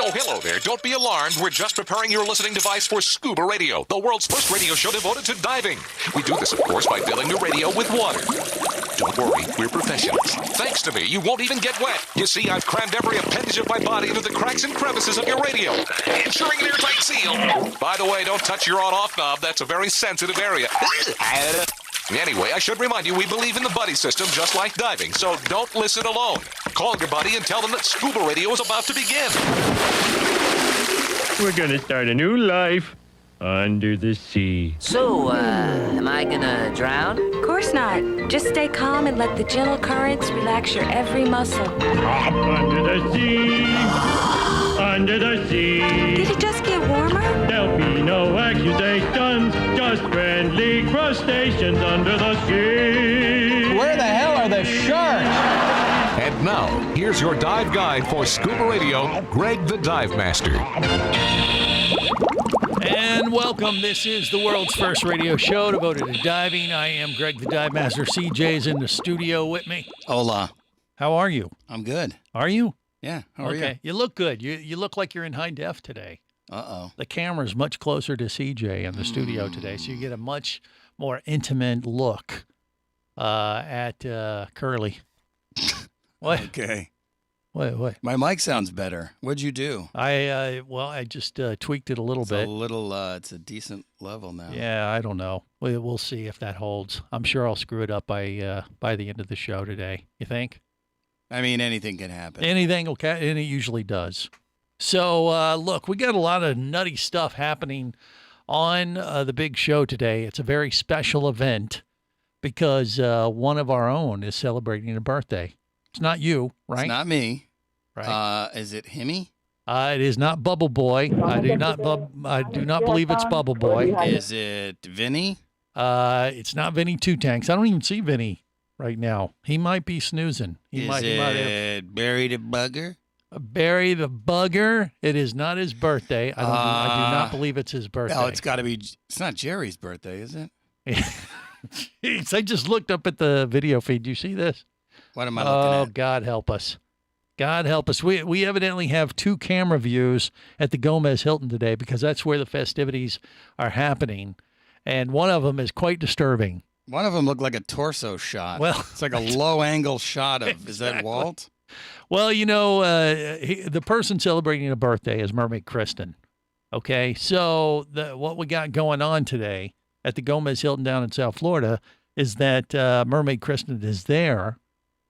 Oh, hello there. Don't be alarmed. We're just preparing your listening device for ScubaRadio, the world's first radio show devoted to diving. We do this, of course, by filling the radio with water. Don't worry, we're professionals. Thanks to me, you won't even get wet. You see, I've crammed every appendage of my body into the cracks and crevices of your radio, ensuring an airtight seal. By the way, don't touch your on-off knob. That's a very sensitive area. Anyway, I should remind you, we believe in the buddy system just like diving, so don't listen alone. Call your buddy and tell them that ScubaRadio is about to begin. We're gonna start a new life under the sea. So, am I gonna drown? Of course not. Just stay calm and let the gentle currents relax your every muscle. Up under the sea, under the sea. Did it just get warmer? There'll be no accusations, just friendly crustaceans under the sea. Where the hell are the sharks? And now, here's your dive guide for ScubaRadio, Greg the Dive Master. And welcome. This is the world's first radio show devoted to diving. I am Greg the Dive Master. CJ's in the studio with me. Hola. How are you? I'm good. Are you? Yeah. How are you? Okay. You look good. You look like you're in high def today. Uh-oh. The camera's much closer to CJ in the studio today, so you get a much more intimate look at Curly. What? Okay. What? My mic sounds better. What'd you do? I just tweaked it a little bit. It's a decent level now. Yeah, I don't know. We'll see if that holds. I'm sure I'll screw it up by the end of the show today. You think? I mean, anything can happen. Anything, okay, and it usually does. So, look, we got a lot of nutty stuff happening on the big show today. It's a very special event because one of our own is celebrating a birthday. It's not you, right? It's not me. Right. Is it Himmy? It is not Bubble Boy. I do not believe it's Bubble Boy. Is it Vinny? It's not Vinny Two Tanks. I don't even see Vinny right now. He might be snoozing. He might have Barry the Bugger? Barry the Bugger. It is not his birthday. I do not believe it's his birthday. Oh, it's got to be. It's not Jerry's birthday, is it? Jeez, I just looked up at the video feed. Do you see this? What am I looking at? Oh, God help us. God help us. We evidently have two camera views at the Gomez Hilton today because that's where the festivities are happening. And one of them is quite disturbing. One of them looked like a torso shot. Well, it's like a low-angle shot of, exactly. Is that Walt? Well, you know, the person celebrating a birthday is Mermaid Kristen. Okay, so what we got going on today at the Gomez Hilton down in South Florida is that Mermaid Kristen is there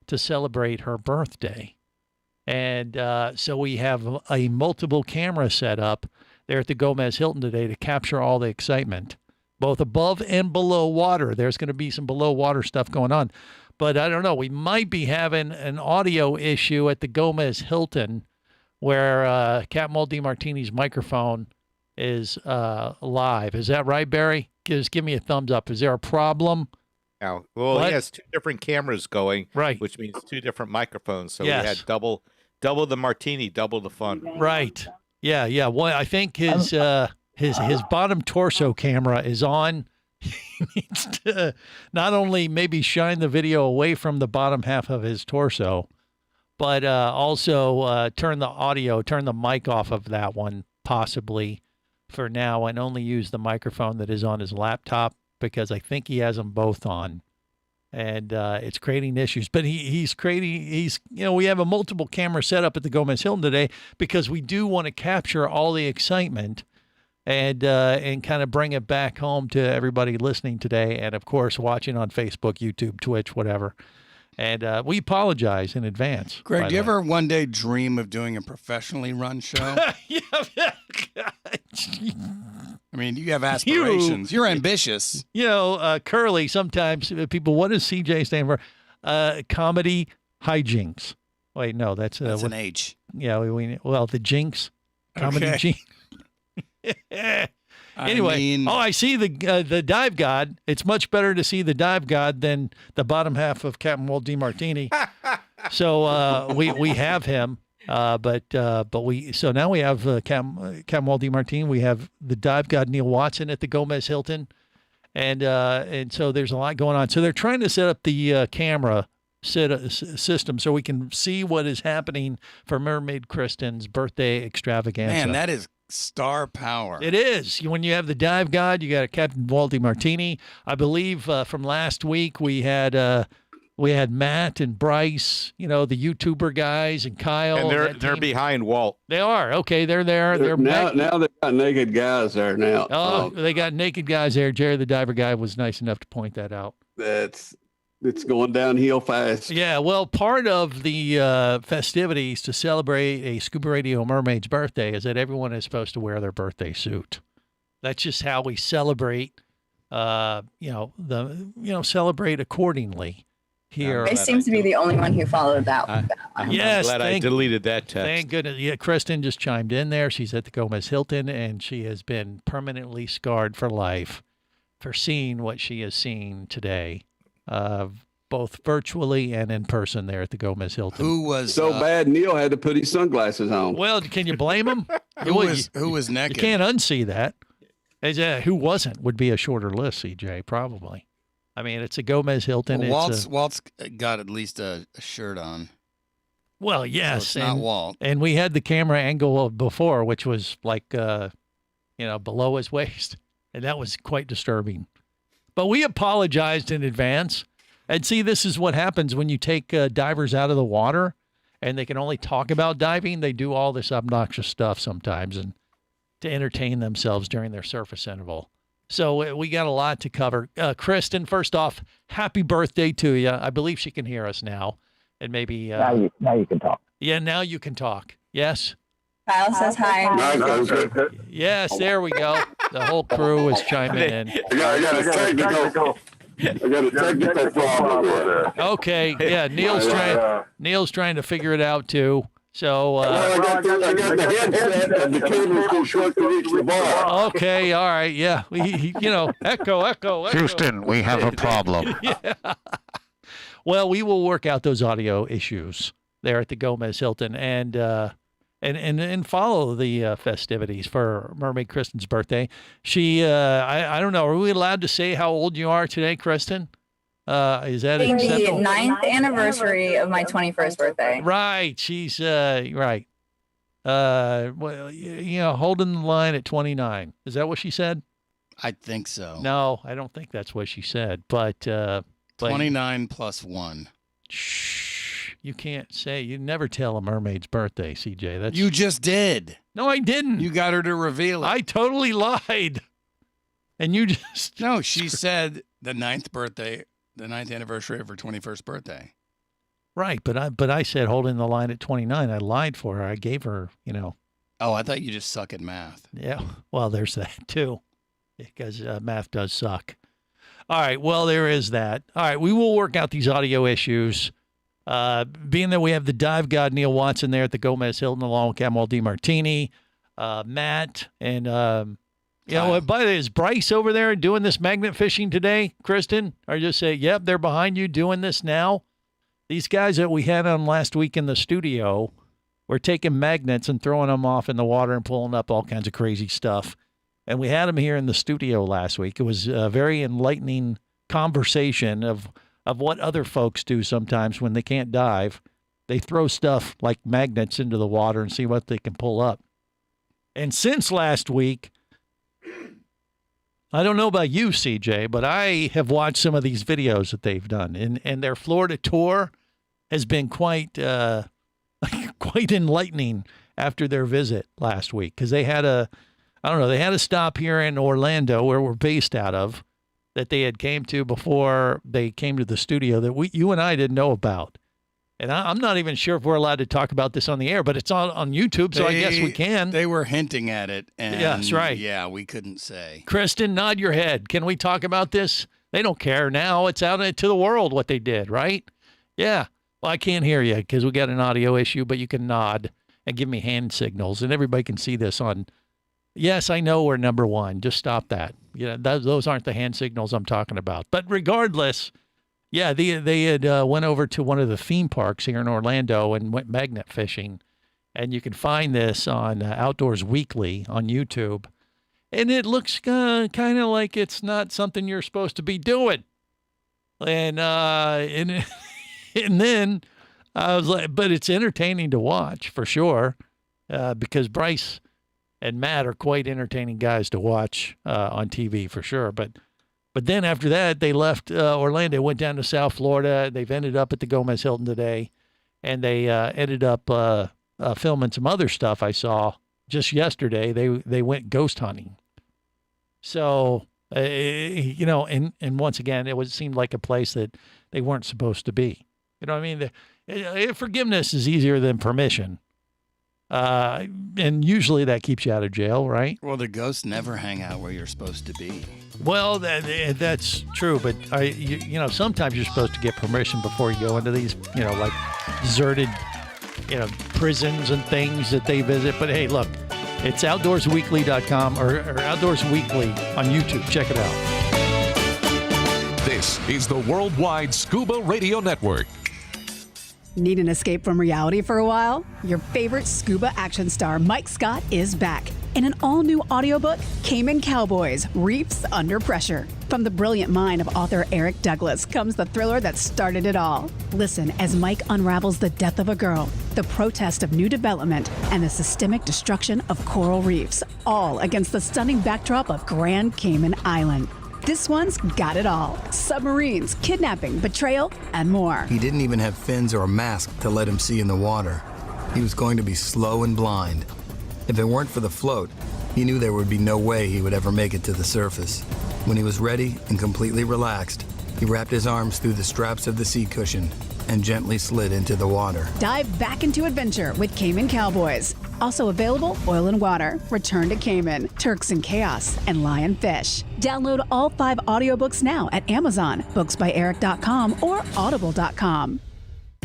to celebrate her birthday. And so we have a multiple camera set up there at the Gomez Hilton today to capture all the excitement, both above and below water. There's going to be some below water stuff going on. But I don't know, we might be having an audio issue at the Gomez Hilton where Captain Walt DiMartini's microphone is live. Is that right, Barry? Just give me a thumbs up. Is there a problem? Now, well, What? he has two different cameras going, Right. which means two different microphones. So Yes. we had double the martini, double the fun. Right. Yeah. Well, I think his bottom torso camera is on. He needs to not only maybe shine the video away from the bottom half of his torso, but also turn the mic off of that one possibly for now and only use the microphone that is on his laptop because I think he has them both on. And it's creating issues. But we have a multiple camera setup at the Gomez Hilton today because we do want to capture all the excitement and kind of bring it back home to everybody listening today and, of course, watching on Facebook, YouTube, Twitch, whatever. And we apologize in advance. Greg, do you ever one day dream of doing a professionally run show? Yeah. I mean, you have aspirations. You're ambitious. You know, Curly, sometimes people, what does CJ stand for? Comedy hijinks. Wait, no, that's an H. Yeah, the jinx. Comedy Okay. jinx. Anyway, I see the dive god. It's much better to see the dive god than the bottom half of Captain Walt DiMartini. So we have him, but now we have Captain Walt DiMartini. We have the dive god Neil Watson at the Gomez Hilton, and so there's a lot going on. So they're trying to set up the camera system so we can see what is happening for Mermaid Kristen's birthday extravaganza. Man, that is star power. It is. When you have the dive god, you got a Captain Walty Martini. I believe from last week we had Matt and Bryce, the YouTuber guys, and Kyle. And they're behind Walt. They are. Okay, they're there. Now they've got naked guys there now. Oh, they got naked guys there. Jerry, the diver guy, was nice enough to point that out. It's going downhill fast. Yeah, well, part of the festivities to celebrate a Scuba Radio mermaid's birthday is that everyone is supposed to wear their birthday suit. That's just how we celebrate. Celebrate accordingly here. I seem to be the only one who followed that. Yes, I'm glad I deleted that text. Thank goodness. Yeah, Kristen just chimed in there. She's at the Gomez Hilton, and she has been permanently scarred for life for seeing what she has seen today. Both virtually and in person there at the Gomez Hilton. Who was so bad Neil had to put his sunglasses on. Well, can you blame him? Who was naked? You can't unsee that. Who wasn't would be a shorter list, CJ, probably. I mean, it's a Gomez Hilton. Well, Walt's got at least a shirt on. Well, yes. So it's not Walt. And we had the camera angle of before, which was like, below his waist. And that was quite disturbing. But we apologized in advance. And see, this is what happens when you take divers out of the water and they can only talk about diving. They do all this obnoxious stuff sometimes and to entertain themselves during their surface interval. So we got a lot to cover. Kristen, first off, happy birthday to you. I believe she can hear us now. And maybe... now you can talk. Yeah, now you can talk. Yes? Kyle says hi. Yes, there we go. The whole crew is chiming in. I got a technical problem there. Okay, yeah, Neil's trying to figure it out too. So I got the headset and the cable's too short to reach the bar. Okay, all right, yeah. Echo. Houston, we have a problem. Yeah. Well, we will work out those audio issues there at the Gomez Hilton and follow the festivities for Mermaid Kristen's birthday. She, I don't know, are we allowed to say how old you are today, Kristen? Is that acceptable? The 9th anniversary of my 21st birthday. Right, she's right. Holding the line at 29. Is that what she said? I think so. No, I don't think that's what she said. But 29 plus 1. Shh. You can't say. You never tell a mermaid's birthday, CJ. You just did. No, I didn't. You got her to reveal it. I totally lied. And you just... No, she said the 9th birthday, the 9th anniversary of her 21st birthday. Right, but I said holding the line at 29. I lied for her. I gave her, Oh, I thought you just suck at math. Yeah, well, there's that too, because math does suck. All right, well, there is that. All right, we will work out these audio issues. Being that we have the dive god Neil Watson there at the Gomez Hilton along with Camal DiMartini, Matt, and by the way, is Bryce over there doing this magnet fishing today, Kristen? Or just say, yep, they're behind you doing this now? These guys that we had on last week in the studio were taking magnets and throwing them off in the water and pulling up all kinds of crazy stuff. And we had them here in the studio last week. It was a very enlightening conversation of what other folks do sometimes when they can't dive. They throw stuff like magnets into the water and see what they can pull up. And since last week, I don't know about you, CJ, but I have watched some of these videos that they've done. And their Florida tour has been quite enlightening after their visit last week. Because they had a stop here in Orlando where we're based out of that they had came to before they came to the studio that you and I didn't know about. And I'm not even sure if we're allowed to talk about this on the air, but it's on YouTube, so I guess we can. They were hinting at it. And yes, right. Yeah, we couldn't say. Kristen, nod your head. Can we talk about this? They don't care now. It's out to the world what they did, right? Yeah. Well, I can't hear you because we got an audio issue, but you can nod and give me hand signals, and everybody can see this on. Yes, I know we're number one. Just stop that. Those aren't the hand signals I'm talking about. But regardless, yeah, they had went over to one of the theme parks here in Orlando and went magnet fishing, and you can find this on Outdoors Weekly on YouTube, and it looks kind of like it's not something you're supposed to be doing, and And then I was like, but it's entertaining to watch for sure, because Bryce and Matt are quite entertaining guys to watch on TV for sure. But then after that, they left Orlando, went down to South Florida. They've ended up at the Gomez Hilton today, and they ended up filming some other stuff I saw just yesterday. They went ghost hunting. So, and once again, it seemed like a place that they weren't supposed to be. You know what I mean? Forgiveness is easier than permission. And usually that keeps you out of jail, right? Well, the ghosts never hang out where you're supposed to be. Well, that's true, but sometimes you're supposed to get permission before you go into these, like deserted, prisons and things that they visit. But hey, look, it's outdoorsweekly.com or Outdoors Weekly on YouTube. Check it out. This is the Worldwide Scuba Radio Network. Need an escape from reality for a while? Your favorite scuba action star, Mike Scott, is back in an all-new audiobook, Cayman Cowboys: Reefs Under Pressure. From the brilliant mind of author Eric Douglas comes the thriller that started it all. Listen as Mike unravels the death of a girl, the protest of new development, and the systemic destruction of coral reefs, all against the stunning backdrop of Grand Cayman Island. This one's got it all: submarines, kidnapping, betrayal, and more. He didn't even have fins or a mask to let him see in the water. He was going to be slow and blind. If it weren't for the float, he knew there would be no way he would ever make it to the surface. When he was ready and completely relaxed, he wrapped his arms through the straps of the seat cushion and gently slid into the water. Dive back into adventure with Cayman Cowboys. Also available, Oil and Water, Return to Cayman, Turks and Chaos, and Lionfish. Download all 5 audiobooks now at Amazon, booksbyeric.com, or audible.com.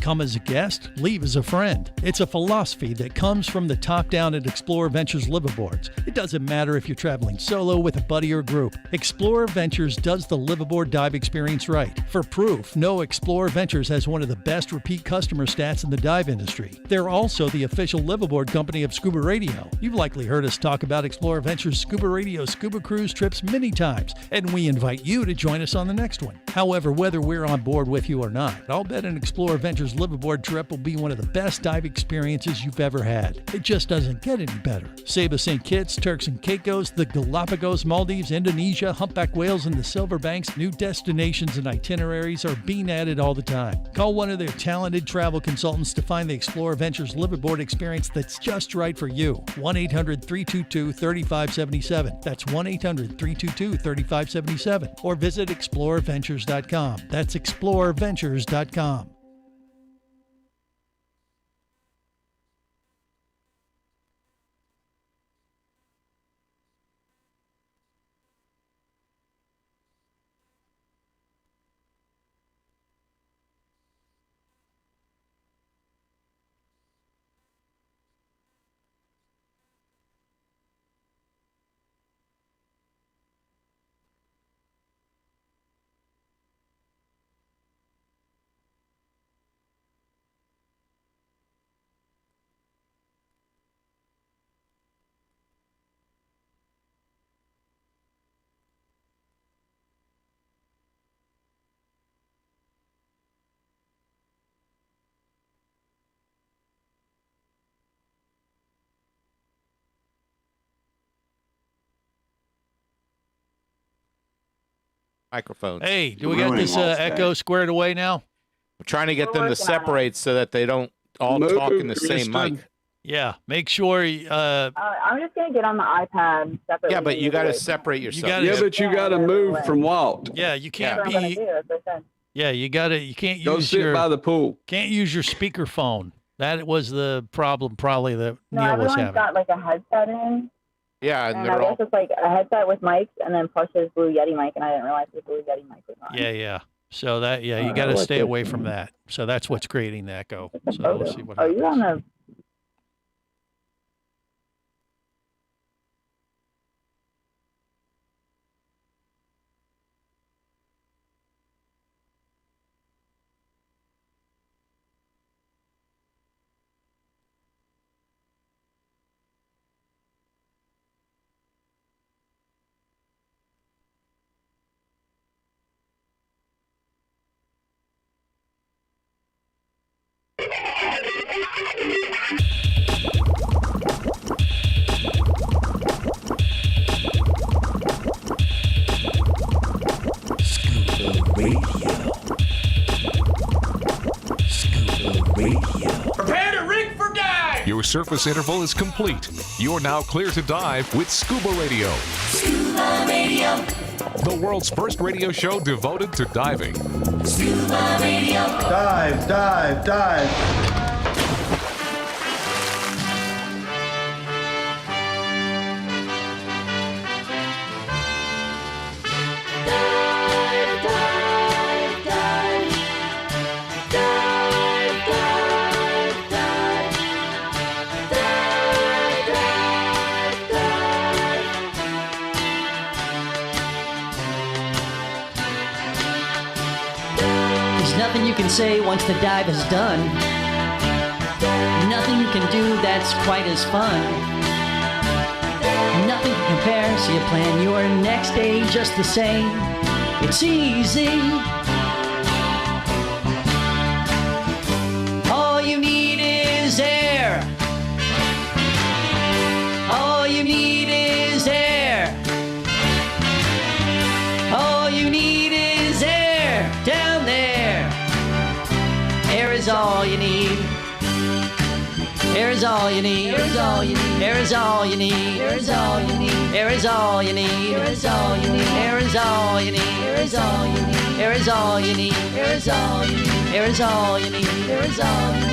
Come as a guest, leave as a friend. It's a philosophy that comes from the top down at Explorer Ventures liveaboards. It doesn't matter if you're traveling solo, with a buddy, or group. Explorer Ventures does the liveaboard dive experience right. For proof, know Explorer Ventures has one of the best repeat customer stats in the dive industry. They're also the official liveaboard company of Scuba Radio. You've likely heard us talk about Explorer Ventures Scuba Radio scuba cruise trips many times, and we invite you to join us on the next one. However, whether we're on board with you or not, I'll bet an Explorer Ventures liveaboard trip will be one of the best dive experiences you've ever had. It just doesn't get any better. Saba St. Kitts, Turks and Caicos, the Galapagos, Maldives, Indonesia, humpback whales, and the Silver Banks, new destinations and itineraries are being added all the time. Call one of their talented travel consultants to find the Explorer Ventures liveaboard experience that's just right for you. 1-800-322-3577. That's 1-800-322-3577. Or visit explorerventures.com. That's explorerventures.com. Microphones. Hey, do we got this echo squared away now? We're trying to get them to separate so that they don't all talk in the same mic. Yeah, make sure. I'm just gonna get on the iPad separately. Yeah, but you got to separate yourself. But you got to move from Walt. Yeah, you can't That's what I'm be. gonna do, that's what I said. Yeah, you can't Go use sit your. by the pool. Can't use your speakerphone. That was the problem, probably that No, Neil was everyone's having. got like a headset in. Yeah, And and I they're guess all. it's like a headset with mics and then plus his Blue Yeti mic, and I didn't realize the Blue Yeti mic was on. Yeah. So that you got to stay away from that. So that's what's creating the echo. So we'll see what Are happens. you on the? Your surface interval is complete. You're now clear to dive with Scuba Radio. Scuba Radio. The world's first radio show devoted to diving. Scuba Radio. Dive, dive, dive. Nothing you can say once the dive is done. Nothing you can do that's quite as fun. Nothing can compare, so you plan your next day just the same. It's easy. All you need is air. All you need is air. All you need is air down there. Air is all you need. Air is all you need. Air is all you need. Air is all you need. Air is all you need. Air is all you need. Air is all you need. Air is all you need. Air is all you need. Air is all you need. Air is all you need. Air is all you need. Air is all you need.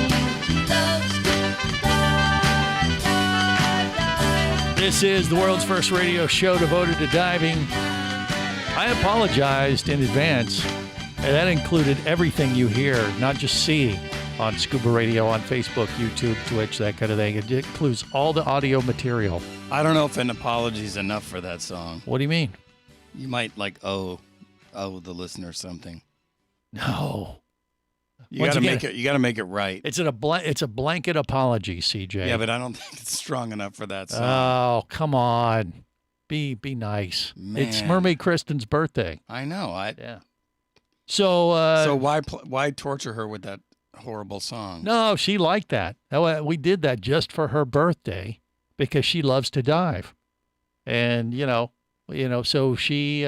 This is the world's first radio show devoted to diving. I apologized in advance, and that included everything you hear, not just see on Scuba Radio, on Facebook, YouTube, Twitch, that kind of thing. It includes all the audio material. I don't know if an apology is enough for that song. What do you mean? You might owe the listener something. No. You got to make it right. It's a blanket apology, CJ. Yeah, but I don't think it's strong enough for that song. Oh, come on. Be nice. Man. It's Mermaid Kristen's birthday. I know. Yeah. So why torture her with that horrible song? No, she liked that. We did that just for her birthday because she loves to dive. And, so she,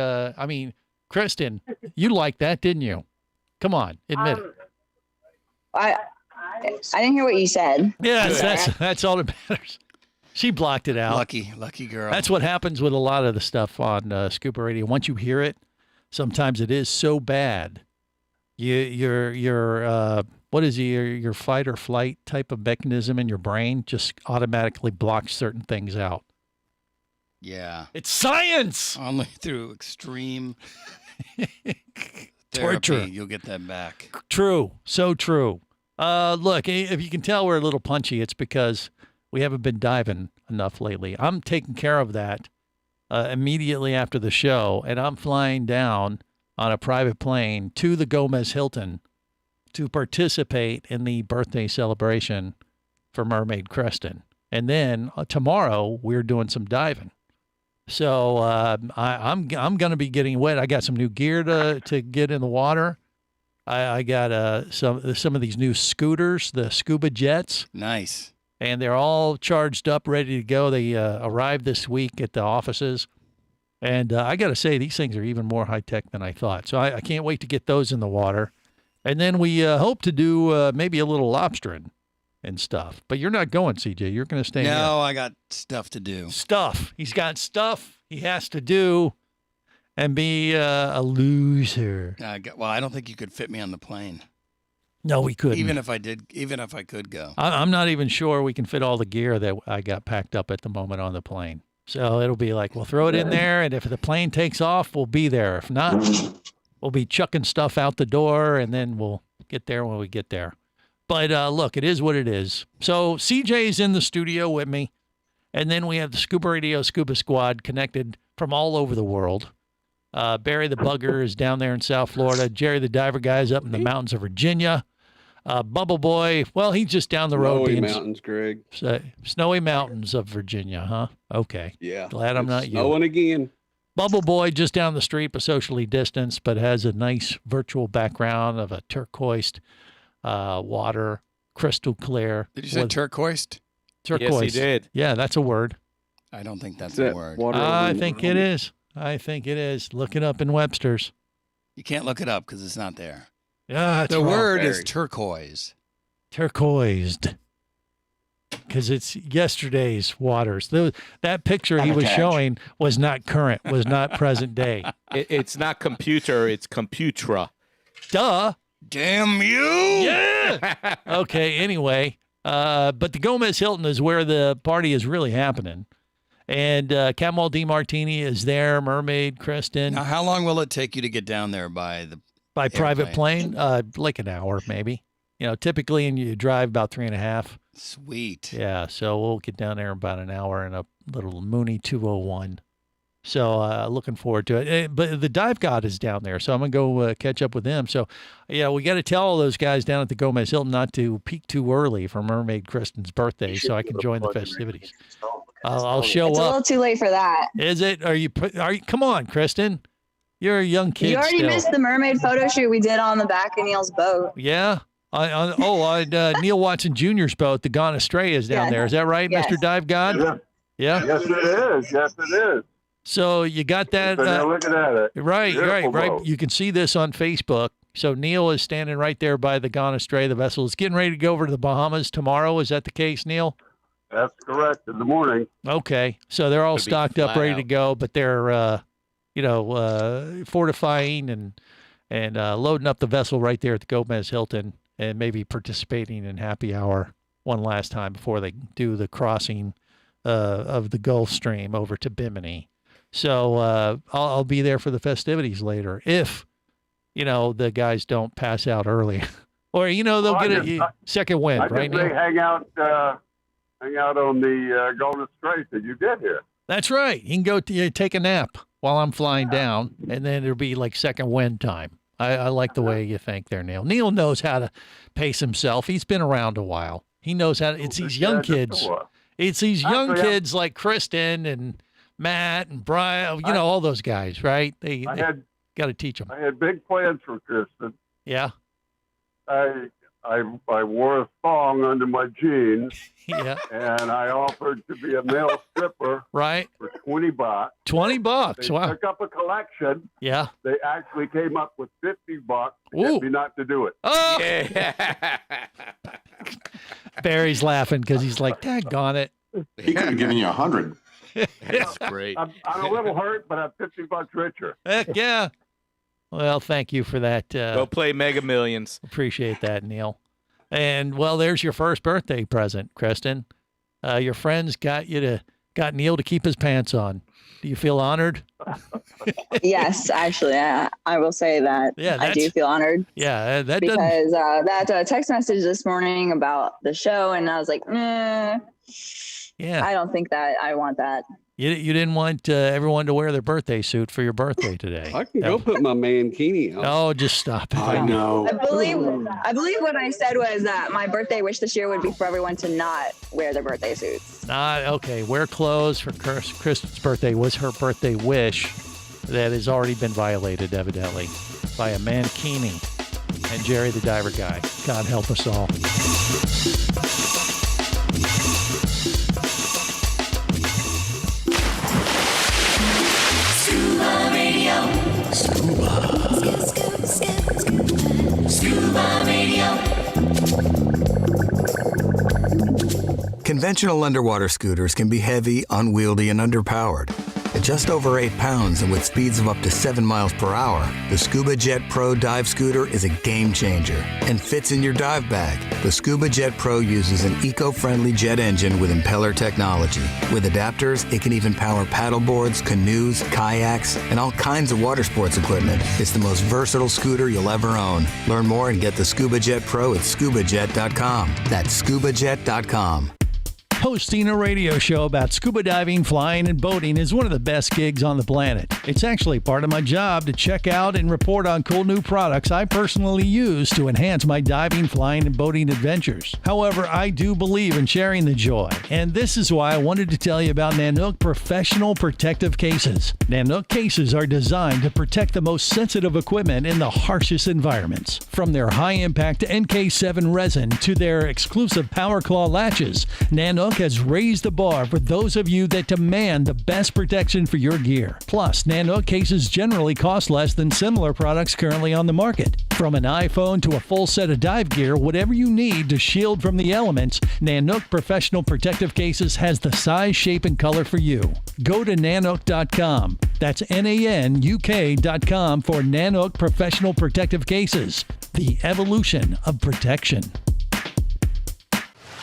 Kristen, you liked that, didn't you? Come on, admit it. I didn't hear what you said. Yes, that's all that matters. She blocked it out. Lucky girl. That's what happens with a lot of the stuff on Scuba Radio. Once you hear it, sometimes it is so bad. Your fight or flight type of mechanism in your brain just automatically blocks certain things out. Yeah. It's science. Only through extreme torture therapy, you'll get that back. True. So true. Look, if you can tell we're a little punchy, it's because we haven't been diving enough lately. I'm taking care of that immediately after the show, and I'm flying down on a private plane to the Gomez Hilton to participate in the birthday celebration for Mermaid Kristen. And then tomorrow we're doing some diving. So I'm going to be getting wet. I got some new gear to get in the water. I got some of these new scooters, the Scuba Jets. Nice. And they're all charged up, ready to go. They arrived this week at the offices. And I got to say, these things are even more high-tech than I thought. So I can't wait to get those in the water. And then we hope to do maybe a little lobstering and stuff. But you're not going, CJ. You're going to stay here. No, I got stuff to do. Stuff. He's got stuff he has to do and be a loser. Well, I don't think you could fit me on the plane. No, we couldn't. Even if I could go. I'm not even sure we can fit all the gear that I got packed up at the moment on the plane. So it'll be like, we'll throw it in there, and if the plane takes off, we'll be there. If not, we'll be chucking stuff out the door, and then we'll get there when we get there. But look, it is what it is. So CJ's in the studio with me, and then we have the Scuba Radio Scuba Squad connected from all over the world. Barry the Bugger is down there in South Florida. Jerry the Diver Guy is up in the mountains of Virginia. Bubble Boy, well, he's just down the road. Snowy mountains, Greg. Snowy mountains of Virginia, huh? Okay. Yeah. Glad I'm not you. Snowing again. Bubble Boy just down the street, but socially distanced, but has a nice virtual background of a turquoised water, crystal clear. Did you say turquoised? Turquoise. Yes, he did. Yeah, that's a word. I don't think that's a word. I think it is. I think it is. Look it up in Webster's. You can't look it up because it's not there. Yeah, that's the wrong. word is turquoise. Turquoised. because it's yesterday's waters. That picture he was Sabotage. showing was not current, was not present day. It's not computer, it's computra. Duh. Damn you! Yeah. Okay. Anyway, but the Gomez Hilton is where the party is really happening, and Camel DeMartini is there. Mermaid, Kristen. Now, how long will it take you to get down there by private plane? Like an hour, maybe. Typically, and you drive about 3.5. Sweet. Yeah. So we'll get down there in about an hour in a little Mooney 201. So looking forward to it. But the Dive God is down there, so I'm going to go catch up with him. So, yeah, we got to tell all those guys down at the Gomez Hilton not to peak too early for Mermaid Kristen's birthday so I can join the festivities. I'll show It's a up. little too late for that. Is it? Are you? Come on, Kristen. You're a young kid You already still. missed the mermaid photo shoot we did on the back of Neil's boat. Yeah. On Neil Watson Jr.'s boat, the Gone Astray is down there. Is that right, Yes. Mr. Dive God? Yeah. Yes, it is. Yes, it is. So you got that. They're looking at it. Right. Beautiful Right. boat. You can see this on Facebook. So Neil is standing right there by the Gone Astray. The vessel is getting ready to go over to the Bahamas tomorrow. Is that the case, Neil? That's correct. In the morning. Okay. So they're all Could be stocked up, flat ready out. to go, but they're, fortifying and loading up the vessel right there at the Gomez Hilton and maybe participating in happy hour one last time before they do the crossing of the Gulf Stream over to Bimini. So I'll be there for the festivities later if, the guys don't pass out early. Or, they'll get a second wind, I right, just say Neil? hang out on the Golden Strait that you get here. That's right. You can go take a nap while I'm flying down, and then it'll be like second wind time. I like the way you think there, Neil. Neil knows how to pace himself. He's been around a while. He knows how to. It's these young kids. It's these young Actually, kids like Kristen and Matt and Brian, all those guys, right? They got to teach them. I had big plans for Kristen. Yeah. I wore a thong under my jeans. Yeah. And I offered to be a male stripper. Right. For $20. $20. They Wow. took up a collection. Yeah. They actually came up with $50 to Ooh. get me not to do it. Oh. Yeah. Barry's laughing because he's like, daggone it. He could have given you 100. That's great. I'm a little hurt, but I'm $50 richer. Heck yeah. Well, thank you for that. Go play Mega Millions. Appreciate that, Neil. And, well, there's your first birthday present, Kristen. Your friends got Neil to keep his pants on. Do you feel honored? Yes, actually, I will say that. Yeah, I do feel honored. Yeah, that doesn't. Because that text message this morning about the show, and I was like, Yeah. I don't think that I want that. You didn't want everyone to wear their birthday suit for your birthday today. I can go put my mankini on. Oh, just stop it. I know. I believe what I said was that my birthday wish this year would be for everyone to not wear their birthday suits. Okay. Wear clothes for Kristen's birthday was her birthday wish that has already been violated, evidently, by a mankini and Jerry the Diver Guy. God help us all. Scuba Radio. Scuba Radio. Conventional underwater scooters can be heavy, unwieldy, and underpowered. At just over 8 pounds and with speeds of up to 7 miles per hour, the Scuba Jet Pro dive scooter is a game changer and fits in your dive bag. The Scuba Jet Pro uses an eco-friendly jet engine with impeller technology. With adapters, it can even power paddleboards, canoes, kayaks, and all kinds of water sports equipment. It's the most versatile scooter you'll ever own. Learn more and get the Scuba Jet Pro at ScubaJet.com. That's ScubaJet.com. Hosting a radio show about scuba diving, flying, and boating is one of the best gigs on the planet. It's actually part of my job to check out and report on cool new products I personally use to enhance my diving, flying, and boating adventures. However, I do believe in sharing the joy, and this is why I wanted to tell you about Nanook Professional Protective Cases. Nanook cases are designed to protect the most sensitive equipment in the harshest environments. From their high-impact NK7 resin to their exclusive Power Claw latches, Nanook Nanook has raised the bar for those of you that demand the best protection for your gear. Plus, Nanook cases generally cost less than similar products currently on the market. From an iPhone to a full set of dive gear, whatever you need to shield from the elements, Nanook Professional Protective Cases has the size, shape, and color for you. Go to Nanook.com. That's NANUK.com for Nanook Professional Protective Cases. The evolution of protection.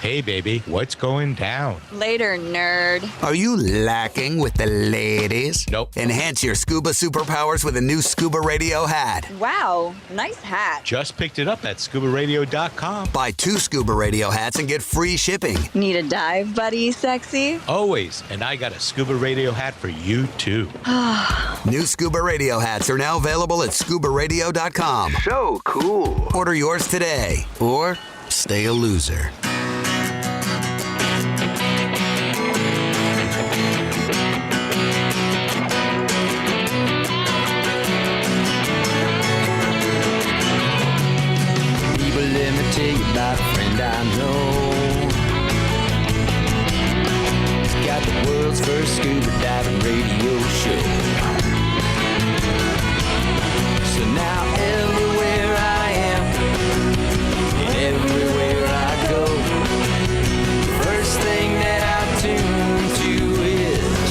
Hey, baby, what's going down? Later, nerd. Are you lacking with the ladies? Nope. Enhance your scuba superpowers with a new ScubaRadio hat. Wow, nice hat. Just picked it up at ScubaRadio.com. Buy 2 ScubaRadio hats and get free shipping. Need a dive buddy, sexy? Always. And I got a Scuba Radio hat for you, too. New ScubaRadio hats are now available at ScubaRadio.com. So cool. Order yours today. Or stay a loser. Let me tell you about a friend I know. He's got the world's first scuba diving radio show. So now everywhere I am, and everywhere I go, the first thing that I tune to is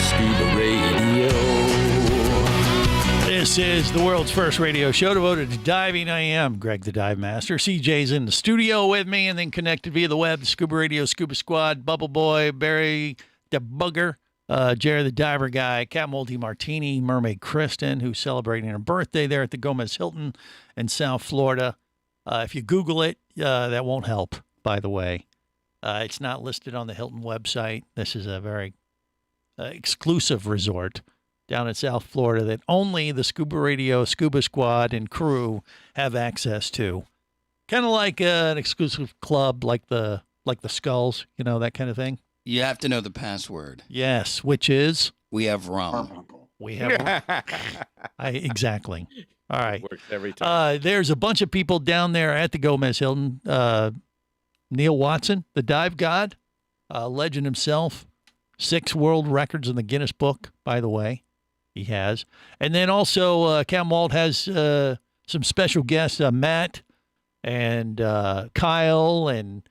Scuba Radio. This is the world's first radio show devoted to diving. I am Greg the Dive Master. CJ's in the studio with me and then connected via the web, Scuba Radio, Scuba Squad, Bubble Boy, Barry the Bugger, Jerry the Diver Guy, Cat Multi Martini, Mermaid Kristen, who's celebrating her birthday there at the Gomez Hilton in South Florida. If you Google it, that won't help, by the way. It's not listed on the Hilton website. This is a very exclusive resort down in South Florida that only the Scuba Radio, Scuba Squad, and crew have access to. Kind of like an exclusive club, like the Skulls, that kind of thing. You have to know the password. Yes, which is? We have rum. We have rum. Exactly. All right. Works every time. There's a bunch of people down there at the Gomez Hilton. Neil Watson, the dive god, legend himself, 6 world records in the Guinness Book, by the way. He has. And then also Cam Walt has some special guests, Matt and Kyle. And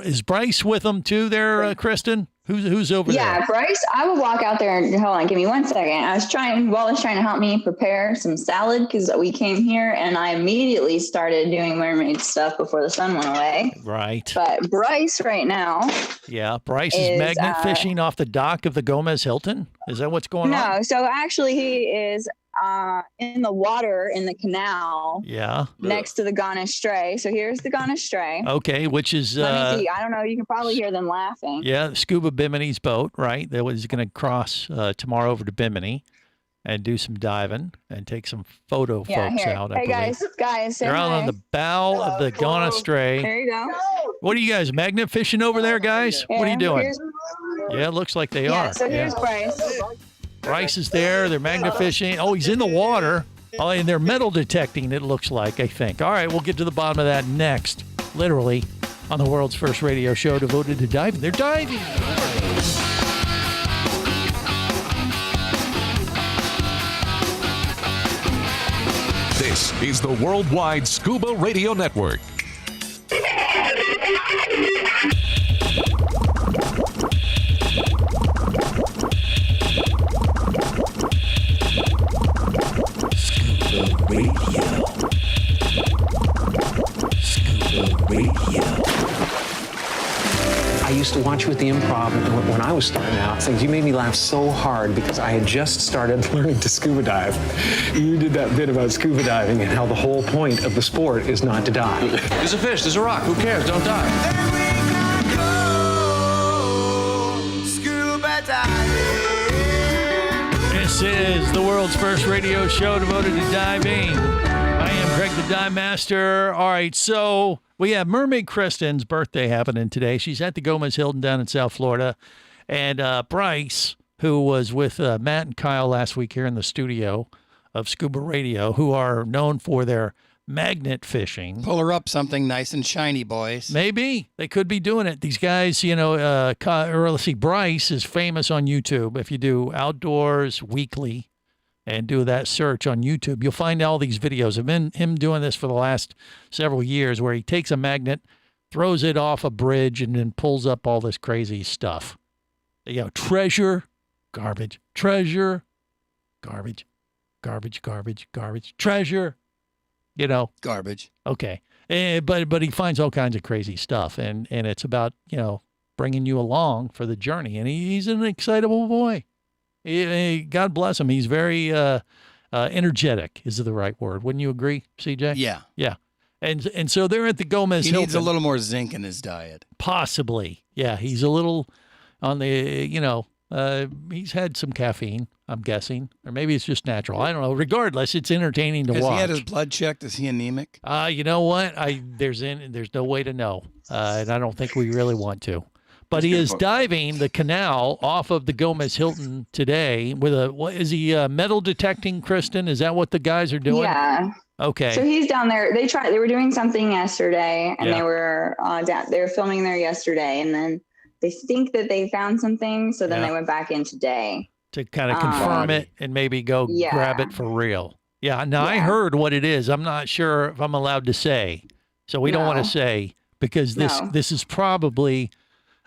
is Bryce with them too there, Kristen? Who's over there? Yeah, Bryce, I would walk out there and hold on, give me 1 second. Wallace trying to help me prepare some salad because we came here and I immediately started doing mermaid stuff before the sun went away. Right. But Bryce right now. Yeah, Bryce is magnet fishing off the dock of the Gomez Hilton. Is that what's going on? No, so actually he is in the water in the canal. Yeah. Next to the Gone Astray. So here's the Gone Astray. Okay, which is Let me see. I don't know. You can probably hear them laughing. Yeah, Scuba Bimini's boat, right? That was going to cross tomorrow over to Bimini and do some diving and take some folks out. Hey guys, they're out on the bow of the Gone Astray. There you go. What are you guys magnet fishing over there, guys? Yeah, what are you doing? Yeah, it looks like they are. So here's Bryce. Bryce is there. They're magnet fishing. Oh, he's in the water. Oh, and they're metal detecting, it looks like, I think. All right, we'll get to the bottom of that next, literally, on the world's first radio show devoted to diving. They're diving. This is the Worldwide Scuba Radio Network. I used to watch you at the Improv when I was starting out. Things you made me laugh so hard because I had just started learning to scuba dive. You did that bit about scuba diving and how the whole point of the sport is not to die. There's a fish, there's a rock, who cares? Don't die. This is the world's first radio show devoted to diving. I am Greg the Dive Master. All right, so we have Mermaid Kristen's birthday happening today. She's at the Gomez Hilton down in South Florida. And Bryce, who was with Matt and Kyle last week here in the studio of Scuba Radio, who are known for their magnet fishing. Pull her up something nice and shiny, boys. Maybe they could be doing it. These guys, or let's see, Bryce is famous on YouTube. If you do Outdoors Weekly and do that search on YouTube, you'll find all these videos of him doing this for the last several years, where he takes a magnet, throws it off a bridge, and then pulls up all this crazy stuff. Treasure, garbage, treasure, garbage, garbage, garbage, garbage, treasure. Garbage. Okay. But he finds all kinds of crazy stuff, and it's about, bringing you along for the journey. And he's an excitable boy. God bless him. He's very energetic is the right word. Wouldn't you agree, CJ? Yeah. Yeah. And so they're at the Gomez Hilton. He needs a little more zinc in his diet. Possibly. Yeah. He's a little on the, he's had some caffeine, I'm guessing, or maybe it's just natural. I don't know. Regardless, it's entertaining to watch. Has he had his blood checked? Is he anemic? You know what? There's no way to know, and I don't think we really want to. But he is diving the canal off of the Gomez Hilton today with what is he metal detecting, Kristen? Is that what the guys are doing? Yeah. Okay. So he's down there. They were doing something yesterday, and they were filming there yesterday, and then they think that they found something, so then they went back in today to kind of confirm it and maybe go grab it for real. Yeah. Now I heard what it is. I'm not sure if I'm allowed to say, so we don't want to say, because this is probably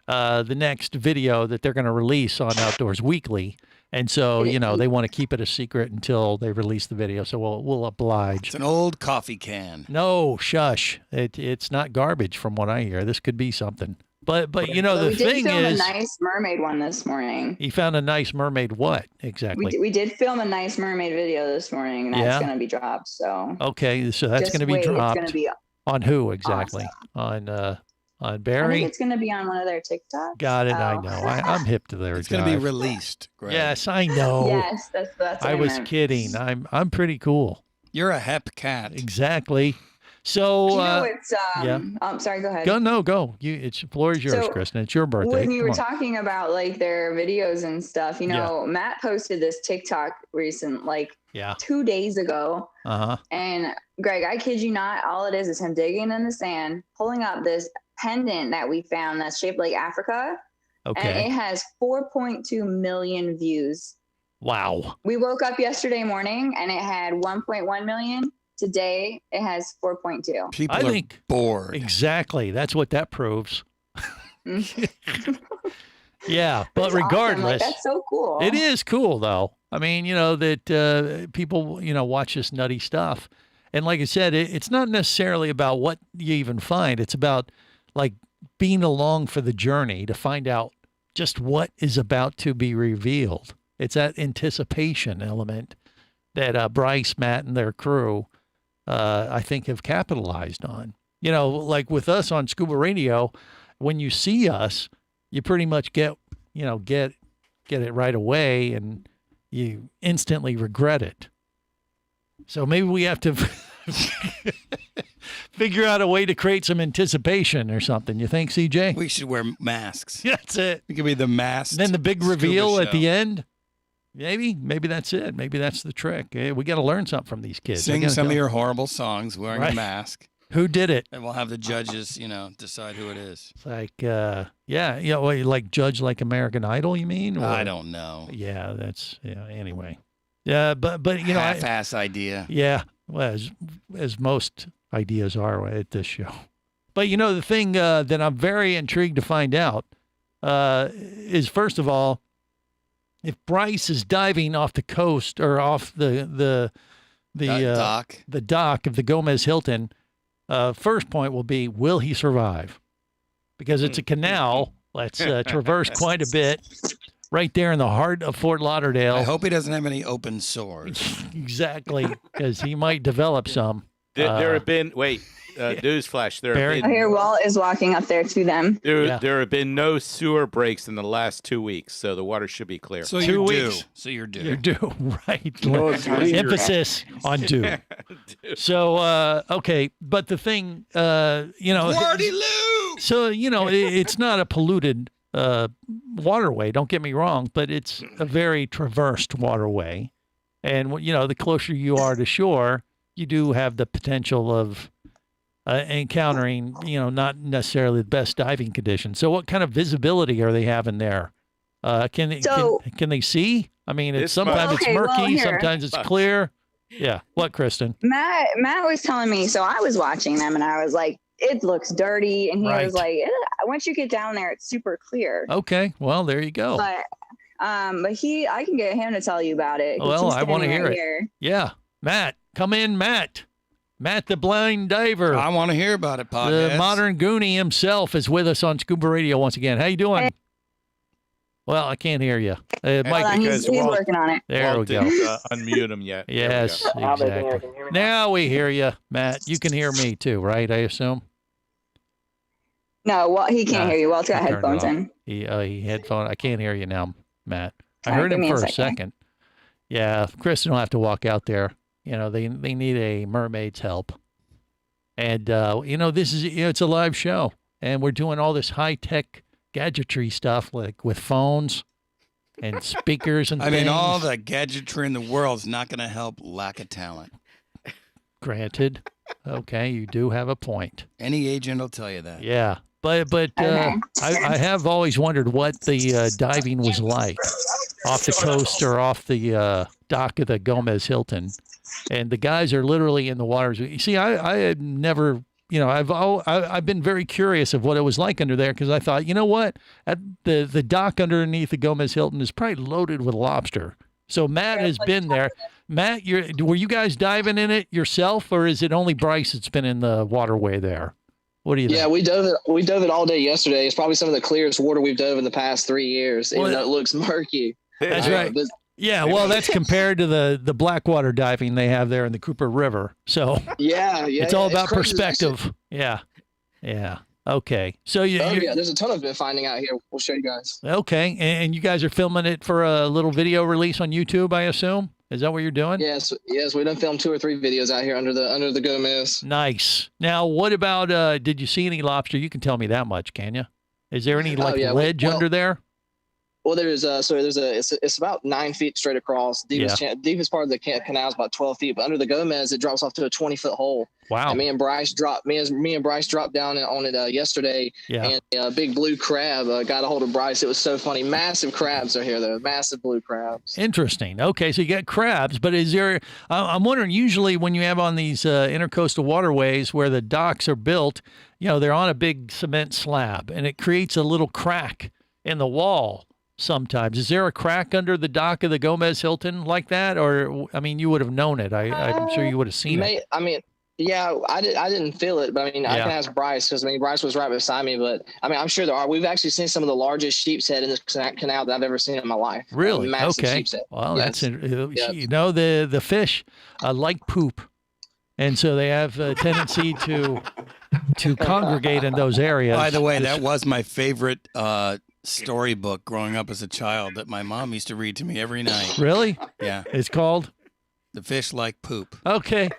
the next video that they're going to release on Outdoors Weekly. And so, they want to keep it a secret until they release the video. So we'll oblige. It's an old coffee can. No, shush. It's not garbage from what I hear. This could be something. But the thing is, we did film a nice mermaid one this morning. He found a nice mermaid. What exactly? We did film a nice mermaid video this morning, and that's going to be dropped. So okay, so that's going to be dropped. It's going to be on who exactly? Awesome. On Barry? I think it's going to be on one of their TikToks. Got it. I know. I'm hip to their. It's going to be released. Greg. Yes, I know. Yes, that's what I was kidding. I'm pretty cool. You're a hep cat. Exactly. So it's sorry, go ahead. Go. The floor is yours, Kristen. It's your birthday. When you were talking about like their videos and stuff, Matt posted this TikTok 2 days ago. And Greg, I kid you not, all it is him digging in the sand, pulling up this pendant that we found that's shaped like Africa. Okay. And it has 4.2 million views. Wow. We woke up yesterday morning and it had 1.1 million. Today, it has 4.2. People are bored. Exactly. That's what that proves. Yeah, but regardless. Awesome. That's so cool. It is cool, though. I mean, that people, watch this nutty stuff. And like I said, it's not necessarily about what you even find. It's about, being along for the journey to find out just what is about to be revealed. It's that anticipation element that Bryce, Matt, and their crew I think have capitalized on. Like with us on Scuba Radio, when you see us, you pretty much get it right away, and you instantly regret it. So maybe we have to figure out a way to create some anticipation or something. You think, CJ? We should wear masks. That's it. We could be the masked. Then the big reveal at the end. Maybe that's it. Maybe that's the trick. We got to learn something from these kids. Sing some of your horrible songs wearing a mask. Who did it? And we'll have the judges, decide who it is. It's like Judge like American Idol, you mean? Or, I don't know. Yeah, anyway. Yeah, but half-ass idea. Yeah, well, as most ideas are at this show. But the thing that I'm very intrigued to find out is, first of all, if Bryce is diving off the coast or off the dock of the Gomez Hilton, first point will be, will he survive? Because it's a canal that's traversed quite a bit right there in the heart of Fort Lauderdale. I hope he doesn't have any open sores. Exactly, because he might develop some. There have been, newsflash. I hear Walt is walking up there to them. There have been no sewer breaks in the last 2 weeks, so the water should be clear. So 2 weeks. Due. So you're due. You're due, right. Emphasis on due. So, okay, but the thing, Lou! So, it's not a polluted waterway, don't get me wrong, but it's a very traversed waterway. And, the closer you are to shore, you do have the potential of encountering, not necessarily the best diving conditions. So what kind of visibility are they having there? Can they see? I mean, sometimes it's murky, sometimes it's clear. Yeah. What, Kristen? Matt was telling me, so I was watching them and I was like, it looks dirty. And he was like, once you get down there, it's super clear. Okay. Well, there you go. But I can get him to tell you about it. Well, I want to hear it. Here. Yeah. Matt, come in, Matt. Matt, the blind diver. I want to hear about it, Potheads. The modern Goonie himself is with us on Scuba Radio once again. How you doing? Hey. Well, I can't hear you. Mike, he's working on it. There we go. Unmute him yet. Yes, exactly. Now we hear you, Matt. You can hear me too, right? I assume. No, he can't hear you. Walt's got headphones in. He headphone. I can't hear you now, Matt. I heard him for a second. Yeah, Kristen will have to walk out there. They need a mermaid's help. And this is it's a live show, and we're doing all this high tech gadgetry stuff like with phones and speakers and I things. mean, all the gadgetry in the world is not going to help lack of talent. Granted. Okay, you do have a point. Any agent will tell you that. Yeah, but I have always wondered what the diving was like off the coast or off the dock of the Gomez Hilton. And the guys are literally in the waters. You see, I had never... I've been very curious of what it was like under there because I thought, you know what, at the dock underneath the Gomez Hilton is probably loaded with lobster. So Matt has been there. Matt, were you guys diving in it yourself, or is it only Bryce that's been in the waterway there? What do you think? Yeah, we dove it all day yesterday. It's probably some of the clearest water we've dove in the past 3 years, even though it looks murky. That's right. Yeah, well, that's compared to the blackwater diving they have there in the Cooper River. So yeah, it's all about perspective. Yeah. Okay. So there's a ton of it finding out here. We'll show you guys. Okay, and you guys are filming it for a little video release on YouTube, I assume. Is that what you're doing? Yes. We done filmed 2 or 3 videos out here under the Gomez. Nice. Now, what about? Did you see any lobster? You can tell me that much, can you? Is there any ledge under there? Well, it's about 9 feet straight across. Deepest part of the canal is about 12 feet, but under the Gomez, it drops off to a 20-foot hole. Wow. And me and Bryce dropped down on it yesterday, and a big blue crab got a hold of Bryce. It was so funny. Massive crabs are here, though. Massive blue crabs. Interesting. Okay, so you got crabs, but is there? I'm wondering. Usually, when you have on these intercoastal waterways where the docks are built, they're on a big cement slab, and it creates a little crack in the wall. Sometimes. Is there a crack under the dock of the Gomez Hilton like that? Or, I mean, you would have known it. I'm sure you would have seen it. I mean, yeah, I didn't feel it, but I mean, I can ask Bryce because Bryce was right beside me, but I mean, I'm sure there are. We've actually seen some of the largest sheep's head in this canal that I've ever seen in my life. Really? Massive Okay. sheep's head. Well, that's, the fish like poop. And so they have a tendency to congregate in those areas. By the way, that was my favorite storybook growing up as a child that my mom used to read to me every night. Really? Yeah. It's called? The Fish Like Poop. Okay.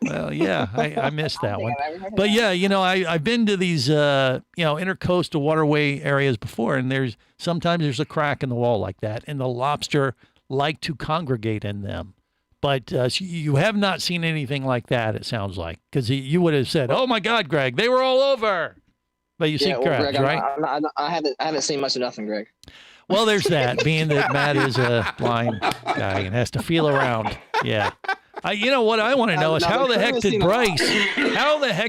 Well, yeah, I missed that one. But yeah, I've been to these, intercoastal waterway areas before, and sometimes there's a crack in the wall like that, and the lobster like to congregate in them. But you have not seen anything like that, it sounds like, because you would have said, "Oh my God, Greg, they were all over." But you see crabs, Greg, right? I haven't seen much of nothing, Greg. Well, there's that. Being that Matt is a blind guy and has to feel around. Yeah. You know what I want to know is how the heck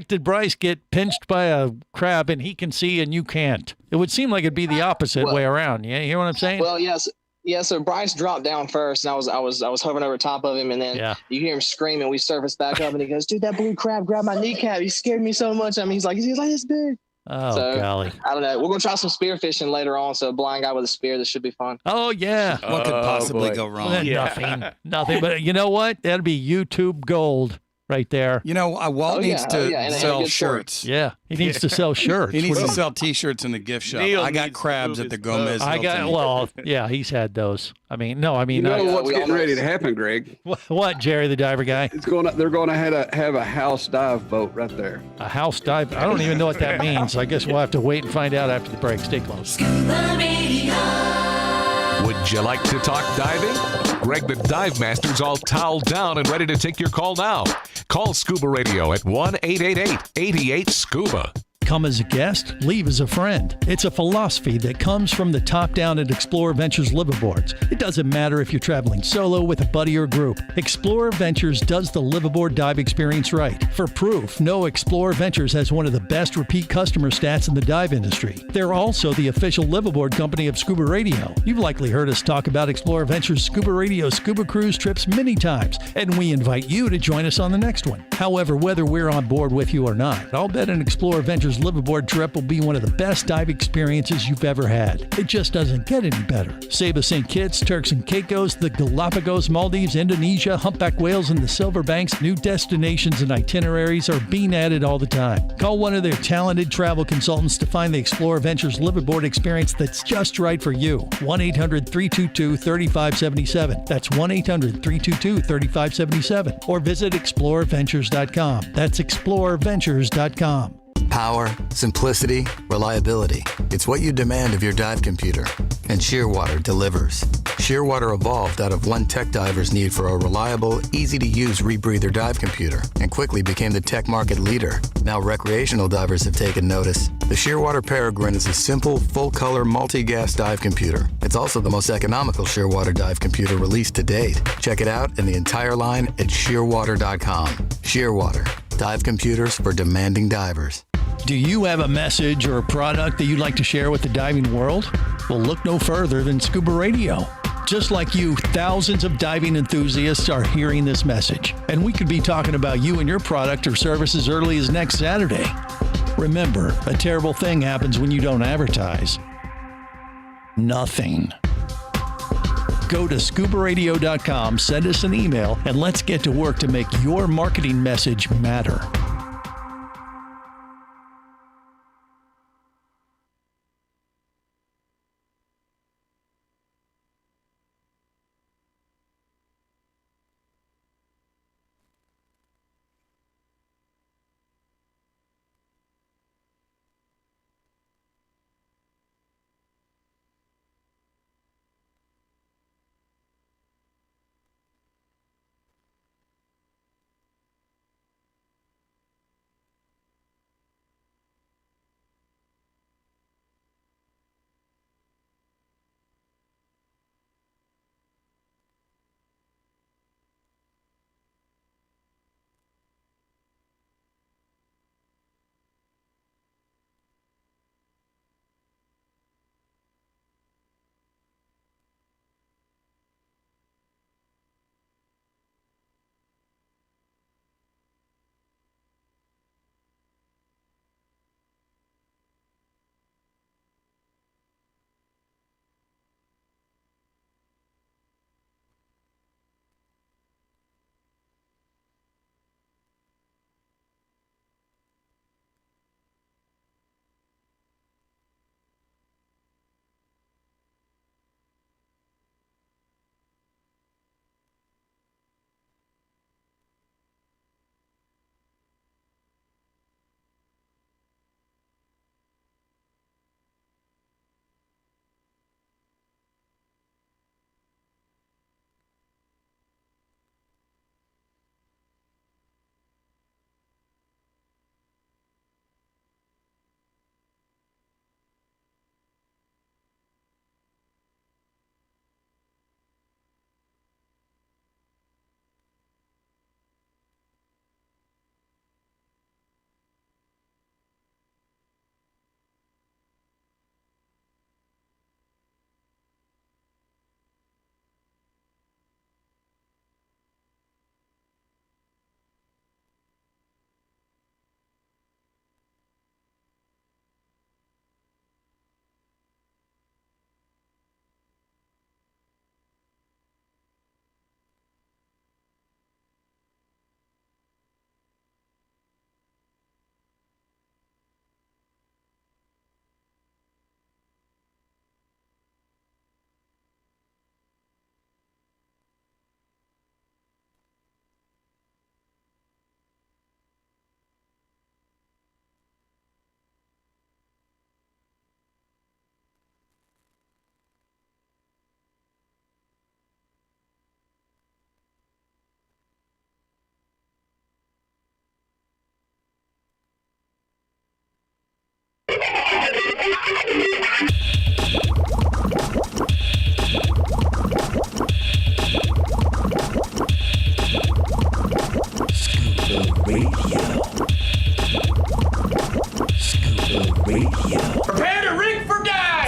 did Bryce get pinched by a crab and he can see and you can't? It would seem like it'd be the opposite way around. You hear what I'm saying? Well, yes. Yeah, so Bryce dropped down first, and I was hovering over top of him, and then you hear him screaming. We surfaced back up, and he goes, "Dude, that blue crab grabbed my kneecap. He scared me so much." I mean, he's like this big. Oh, golly. I don't know. We're going to try some spear fishing later on, so a blind guy with a spear, this should be fun. Oh, yeah. What could possibly go wrong? Nothing. But you know what? That'll be YouTube gold right there. Walt needs to sell shirts. Yeah, he needs to sell shirts. He needs to sell T-shirts in the gift shop. I got crabs at the Gomez Hilton. He's had those. I mean, you know what's getting ready to happen, Greg? What, Jerry the diver guy? They're going to have a house dive boat right there. A house dive? I don't even know what that means. I guess we'll have to wait and find out after the break. Stay close. Would you like to talk diving? Greg the Dive Master's all toweled down and ready to take your call now. Call Scuba Radio at 1-888-88-SCUBA. Come as a guest, leave as a friend. It's a philosophy that comes from the top down at Explorer Ventures liveaboards. It doesn't matter if you're traveling solo, with a buddy, or group. Explorer Ventures does the liveaboard dive experience right. For proof, no, Explorer Ventures has one of the best repeat customer stats in the dive industry. They're also the official liveaboard company of Scuba Radio. You've likely heard us talk about Explorer Ventures Scuba Radio scuba cruise trips many times, and we invite you to join us on the next one. However, whether we're on board with you or not, I'll bet an Explorer Ventures liveaboard trip will be one of the best dive experiences you've ever had. It just doesn't get any better. Saba St. Kitts, Turks and Caicos, the Galapagos, Maldives, Indonesia, humpback whales, and the Silver Banks, new destinations and itineraries are being added all the time. Call one of their talented travel consultants to find the Explorer Ventures liveaboard experience that's just right for you. 1-800-322-3577. That's 1-800-322-3577. Or visit explorerventures.com. That's explorerventures.com. Power, simplicity, reliability. It's what you demand of your dive computer. And Shearwater delivers. Shearwater evolved out of one tech diver's need for a reliable, easy-to-use rebreather dive computer and quickly became the tech market leader. Now recreational divers have taken notice. The Shearwater Peregrine is a simple, full-color, multi-gas dive computer. It's also the most economical Shearwater dive computer released to date. Check it out and the entire line at shearwater.com. Shearwater. Dive computers for demanding divers. Do you have a message or a product that you'd like to share with the diving world? Well, look no further than Scuba Radio. Just like you, thousands of diving enthusiasts are hearing this message, and we could be talking about you and your product or service as early as next Saturday. Remember, a terrible thing happens when you don't advertise. Nothing. Go to ScubaRadio.com, send us an email, and let's get to work to make your marketing message matter.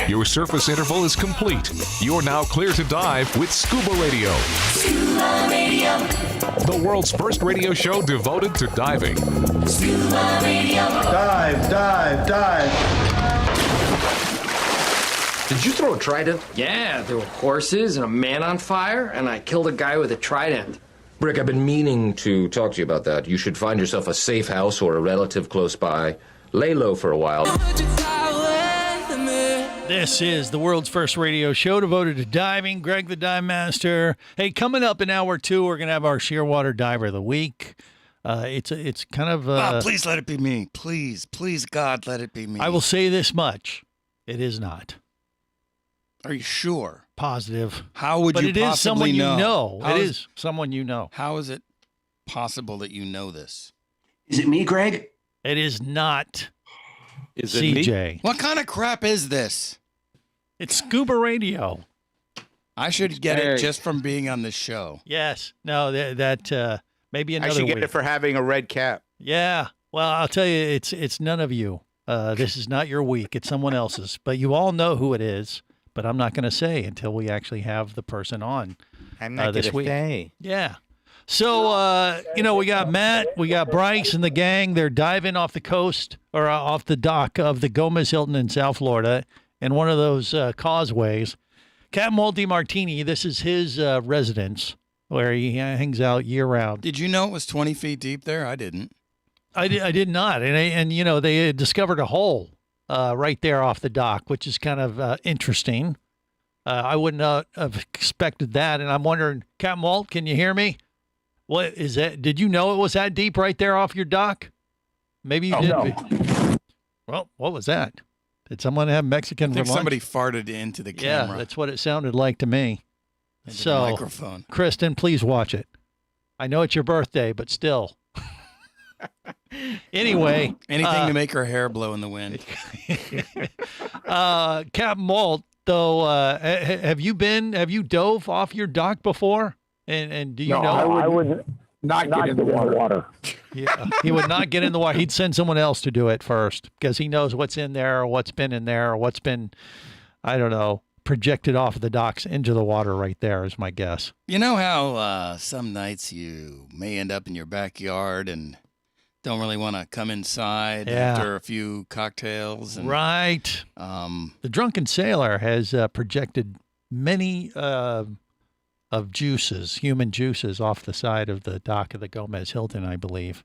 Your surface interval is complete. You're now clear to dive with Scuba Radio. Scuba Radio. The world's first radio show devoted to diving. Scuba Radio. Dive, dive, dive. Did you throw a trident? Yeah, there were horses and a man on fire, and I killed a guy with a trident. Rick, I've been meaning to talk to you about that. You should find yourself a safe house or a relative close by. Lay low for a while. This is the world's first radio show devoted to diving. Greg the Dive Master. Hey, coming up in hour 2, we're going to have our Shearwater Diver of the Week. It's kind of... please let it be me. Please, God, let it be me. I will say this much. It is not. Are you sure? Positive. How would you possibly know? But it is someone you know. It is someone you know. How is it possible that you know this? Is it me, Greg? It is not. Is it CJ? me? What kind of crap is this? It's Scuba Radio. I should get it just from being on this show. Yes. No, that maybe another I should week. get it for having a red cap. Yeah. Well, I'll tell you, it's none of you. This is not your week. It's someone else's. But you all know who it is. But I'm not going to say until we actually have the person on I'm not this week. Say. Yeah. So, we got Matt, we got Bryce and the gang. They're diving off the coast or off the dock of the Gomez Hilton in South Florida in one of those causeways. Captain Walt DiMartini, this is his residence where he hangs out year-round. Did you know it was 20 feet deep there? I didn't. I did not. And they discovered a hole right there off the dock, which is kind of interesting. I would not have expected that. And I'm wondering, Captain Walt, can you hear me? What is that? Did you know it was that deep right there off your dock? Maybe you didn't. No. Well, what was that? Did someone have Mexican I think for lunch? somebody farted into the camera. Yeah, that's what it sounded like to me. Into So, the microphone. Kristen, please watch it. I know it's your birthday, but still. Anyway. Anything to make her hair blow in the wind. Captain Walt, though, have you dove off your dock before? And do you know? I would not get in the water. Yeah, he would not get in the water. He'd send someone else to do it first because he knows what's in there or what's been in there or what's been, I don't know, projected off of the docks into the water right there is my guess. You know how some nights you may end up in your backyard and don't really want to come inside after a few cocktails. And, right. The Drunken Sailor has projected many of human juices off the side of the dock of the Gomez Hilton, I believe.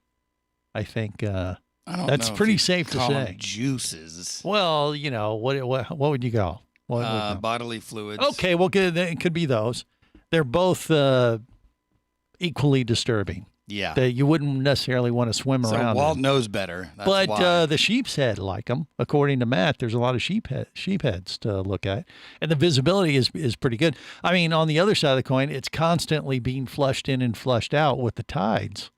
I think I don't that's know pretty if you safe to call say. them juices. Well, what would you go? What would you go? Bodily fluids. Okay, well, it could be those. They're both equally disturbing. Yeah. That you wouldn't necessarily want to swim So around. Walt knows better. That's But why. the sheep's head like them. According to Matt, there's a lot of sheep heads to look at. And the visibility is pretty good. I mean, on the other side of the coin, it's constantly being flushed in and flushed out with the tides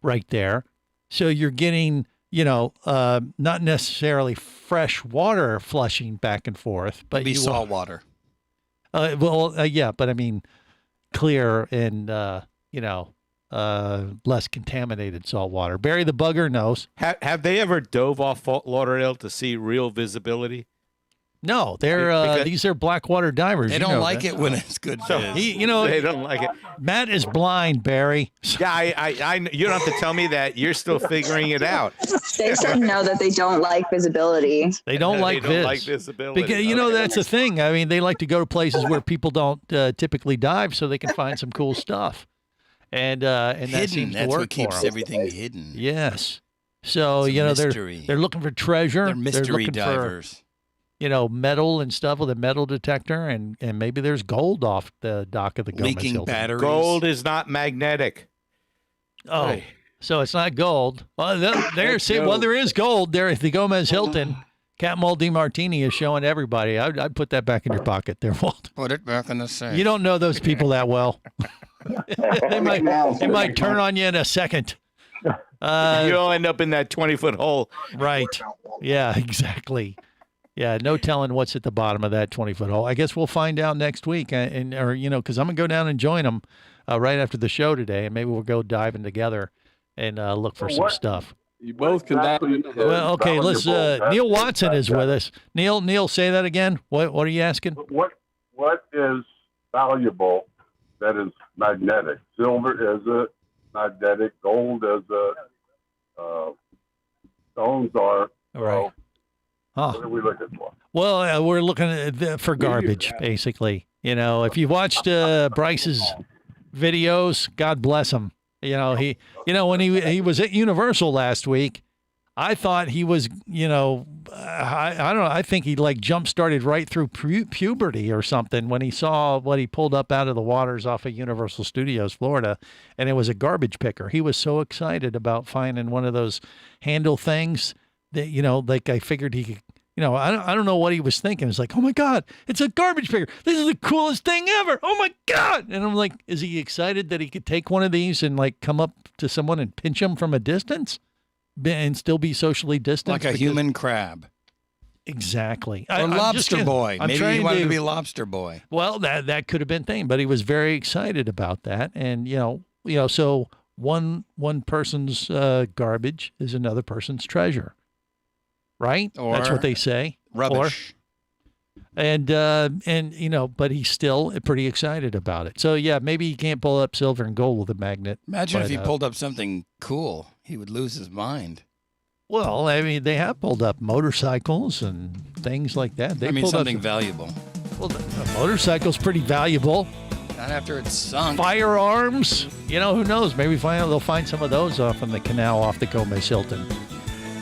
right there. So you're getting, not necessarily fresh water flushing back and forth. But It'd be salt water. Yeah, but I mean, clear and, less contaminated salt water. Barry the Bugger knows. Have they ever dove off Fort Lauderdale to see real visibility? No, they're these are blackwater divers. They don't like it when it's good So, viz. they don't like it. Matt is blind, Barry. Yeah, I you don't have to tell me that. You're still figuring it out. They said no, that they don't like visibility. They don't like They don't viz. like visibility. Because, that's the thing. I mean, they like to go to places where people don't typically dive so they can find some cool stuff. And that Hidden. seems to That's work what keeps for 'em. everything hidden. Yes. So, It's a they're mystery. looking for treasure. They're mystery looking divers. For, metal and stuff with a metal detector, and maybe there's gold off the dock of the Gomez Leaking Hilton. batteries. Gold is not magnetic. Oh, Hey. so it's not gold. Well, there is gold there at the Gomez Hilton. Captain Walt DiMartini is showing everybody. I'd put that back in your pocket there, Walt. Put it back in the safe. You don't know those people that well. they might turn on you in a second. You'll end up in that 20-foot hole. Right. Yeah, exactly. Yeah, no telling what's at the bottom of that 20-foot hole. I guess we'll find out next week, because I'm going to go down and join them right after the show today, and maybe we'll go diving together and look for some stuff. You both can Well, okay, let's. Neil Watson is with us. Neil, say that again. What are you asking? What is valuable that is magnetic? Silver is a magnetic. Gold is a. Stones are. All right. What are we looking for? Well, we're looking for garbage, basically. If you watched Bryce's videos, God bless him. When he was at Universal last week, I thought he was, I don't know. I think he jump-started right through puberty or something when he saw what he pulled up out of the waters off of Universal Studios, Florida, and it was a garbage picker. He was so excited about finding one of those handle things that, I figured he could, I don't know what he was thinking. It's like, oh my God, it's a garbage picker. This is the coolest thing ever. Oh my God. And I'm like, is he excited that he could take one of these and come up to someone and pinch him from a distance? And still be socially distant, like a human crab. Exactly. Or lobster boy. Maybe he wanted to be lobster boy. Well, that could have been thing, but he was very excited about that. And so one person's garbage is another person's treasure, right? That's what they say. Rubbish. But he's still pretty excited about it. So yeah, maybe he can't pull up silver and gold with a magnet. Imagine if he pulled up something cool. He would lose his mind. Well, I mean, they have pulled up motorcycles and things like that. They pulled something up valuable. Well, a motorcycle's pretty valuable. Not after it's sunk. Firearms. Who knows? Maybe they'll find some of those off in the canal off the Gomez Hilton.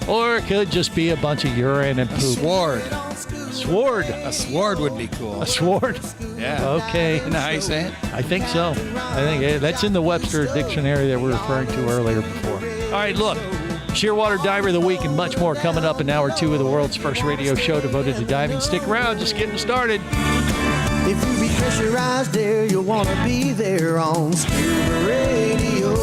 Or it could just be a bunch of urine and poop. A sword. A sword would be cool. A sword? Yeah. Okay. Isn't that how you say it? I think so. I think that's in the Webster dictionary that we were referring to earlier before. All right, look. Shearwater Diver of the Week and much more coming up in hour 2 of the world's first radio show devoted to diving. Stick around, just getting started. If you be pressurized there, you'll want to be there on Scuba Radio.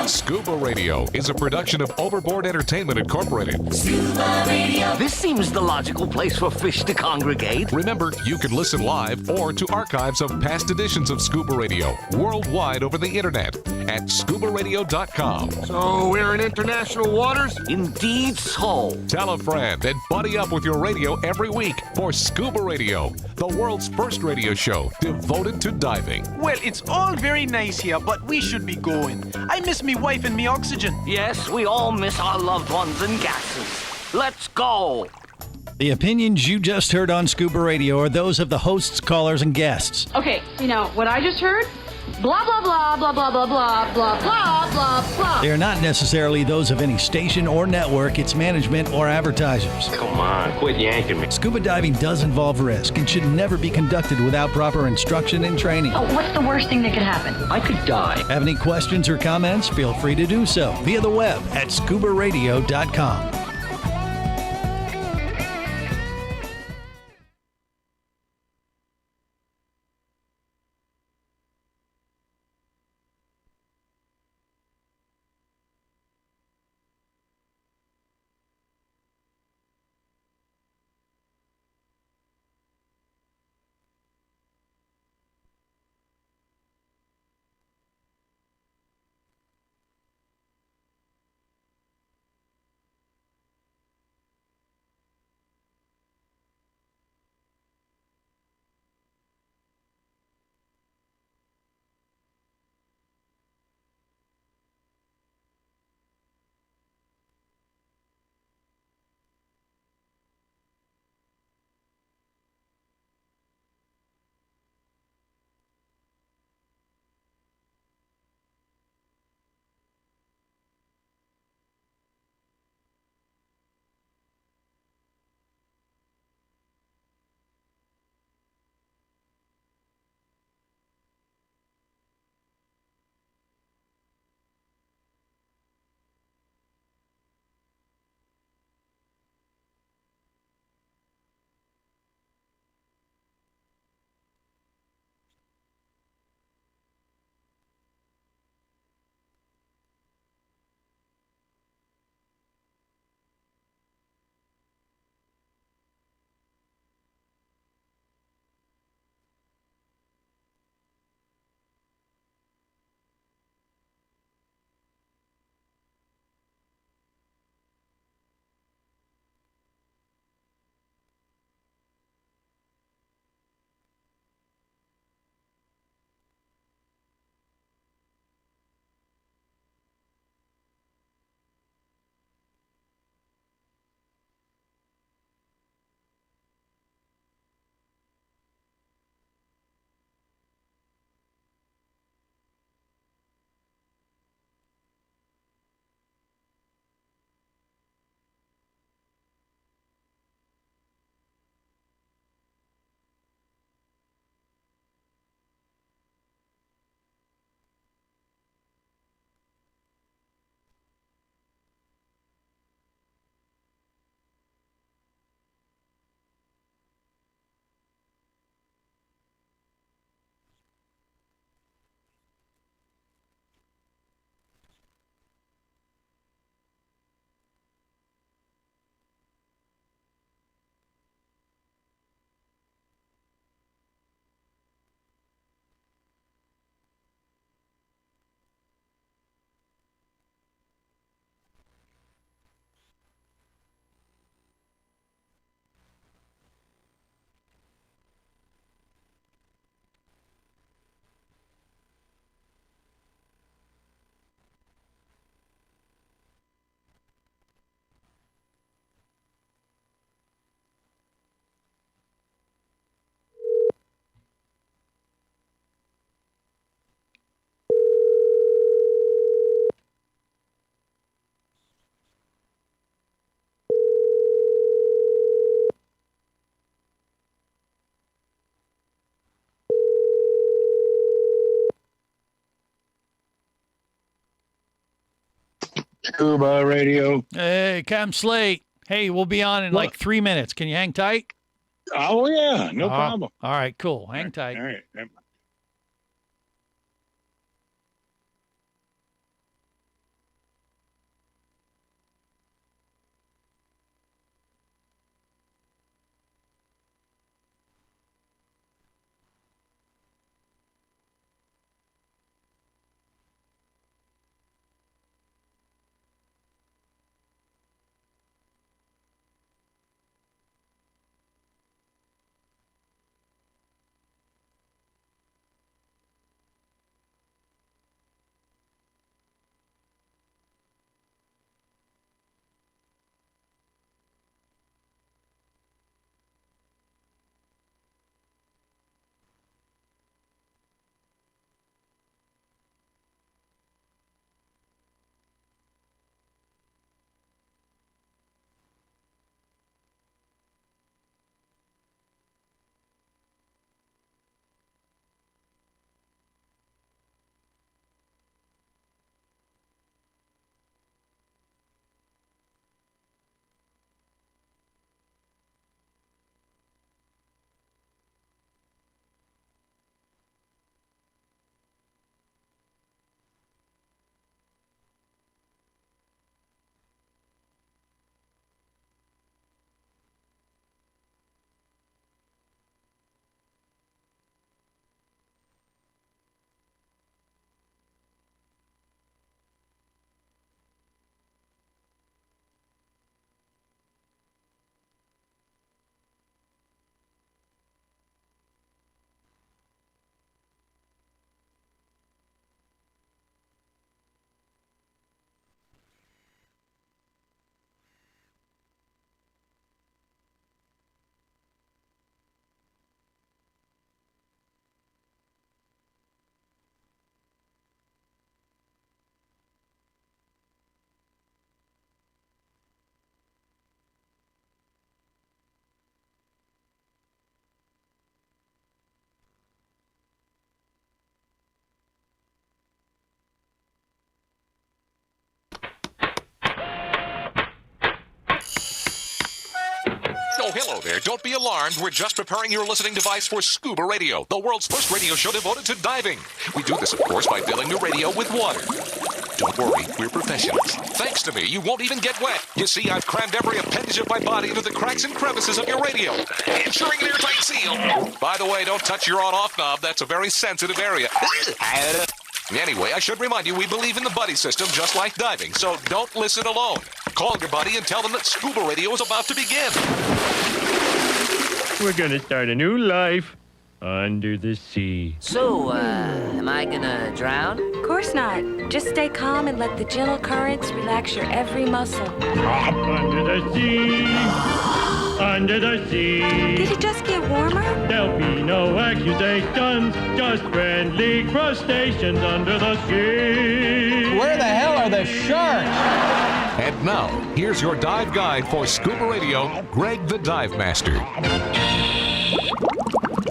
Scuba Radio is a production of Overboard Entertainment Incorporated. Scuba Radio. This seems the logical place for fish to congregate. Remember, you can listen live or to archives of past editions of Scuba Radio worldwide over the internet at ScubaRadio.com. So we're in international waters? Indeed so. Tell a friend and buddy up with your radio every week for Scuba Radio, the world's first radio show devoted to diving. Well, it's all very nice here, but we should be going. I miss me wife and me oxygen. Yes, we all miss our loved ones and gases. Let's go. The opinions you just heard on Scuba Radio are those of the hosts, callers, and guests. Okay, what I just heard? Blah, blah, blah, blah, blah, blah, blah, blah, blah, blah, blah. They are not necessarily those of any station or network, its management, or advertisers. Come on, quit yanking me. Scuba diving does involve risk and should never be conducted without proper instruction and training. Oh, what's the worst thing that could happen? I could die. Have any questions or comments? Feel free to do so via the web at ScubaRadio.com. Scuba Radio. Hey, Captain Slate. Hey, we'll be on in like 3 minutes. Can you hang tight? Oh, yeah. No problem. All right, cool. Hang tight. All right. Oh, hello there. Don't be alarmed. We're just preparing your listening device for Scuba Radio, the world's first radio show devoted to diving. We do this, of course, by filling the radio with water. Don't worry, we're professionals. Thanks to me, you won't even get wet. You see, I've crammed every appendage of my body into the cracks and crevices of your radio, ensuring an airtight seal. By the way, don't touch your on-off knob. That's a very sensitive area. Anyway, I should remind you, we believe in the buddy system just like diving, so don't listen alone. Call your buddy and tell them that Scuba Radio is about to begin. We're going to start a new life under the sea. So, am I gonna drown? Of course not. Just stay calm and let the gentle currents relax your every muscle. Up under the sea. Under the sea. Did it just get warmer? There'll be no accusations, just friendly crustaceans under the sea. Where the hell are the sharks? And now, here's your dive guide for Scuba Radio, Greg the Dive Master.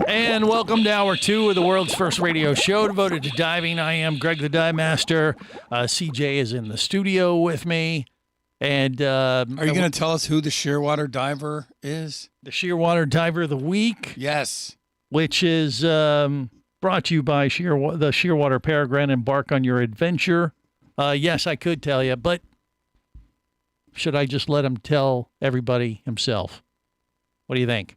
And welcome to Hour 2 of the world's first radio show devoted to diving. I am Greg the Dive Master. CJ is in the studio with me. And are you going to tell us who the shearwater diver is? The shearwater diver of the week? Yes. Which is brought to you by the Shearwater Peregrine. Embark on your adventure. Yes, I could tell you, but should I just let him tell everybody himself? What do you think?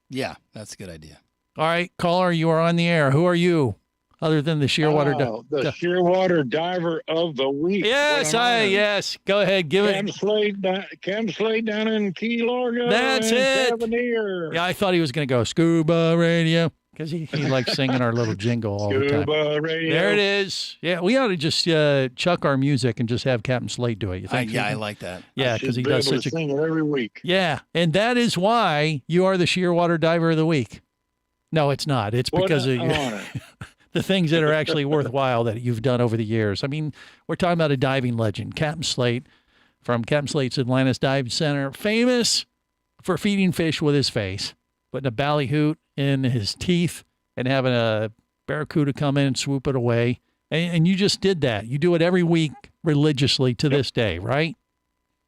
Yeah, that's a good idea. All right, caller, you are on the air. Who are you, other than the shearwater diver? The shearwater diver of the week. Yes, yes. Go ahead, give Cam Slade down in Key Largo. That's it. Tavernier. Yeah, I thought he was going to go Scuba Radio because he likes singing our little jingle all the time. Scuba Radio. There it is. Yeah, we ought to just chuck our music and just have Captain Slade do it. You think? Yeah, I like that. Yeah, because he does such a sing it every week. Yeah, and that is why you are the shearwater diver of the week. No, it's not. It's because of the things that are actually worthwhile that you've done over the years. I mean, we're talking about a diving legend, Captain Slate from Captain Slate's Atlantis Dive Center, famous for feeding fish with his face, putting a ballyhoot in his teeth and having a barracuda come in and swoop it away. And you just did that. You do it every week religiously to this day, right?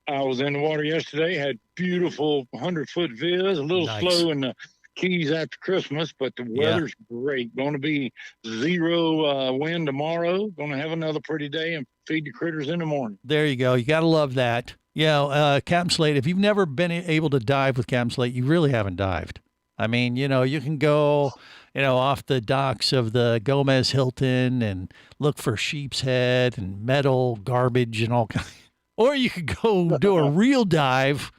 I was in the water yesterday, had beautiful 100-foot viz, a little slow in the Keys after Christmas, but the weather's great. Going to be 0 wind tomorrow. Going to have another pretty day and feed the critters in the morning. There you go. You got to love that. Yeah, Captain Slate, if you've never been able to dive with Captain Slate, you really haven't dived. I mean, you can go, off the docks of the Gomez Hilton and look for sheep's head and metal garbage and all kinds. Or you could go do a real dive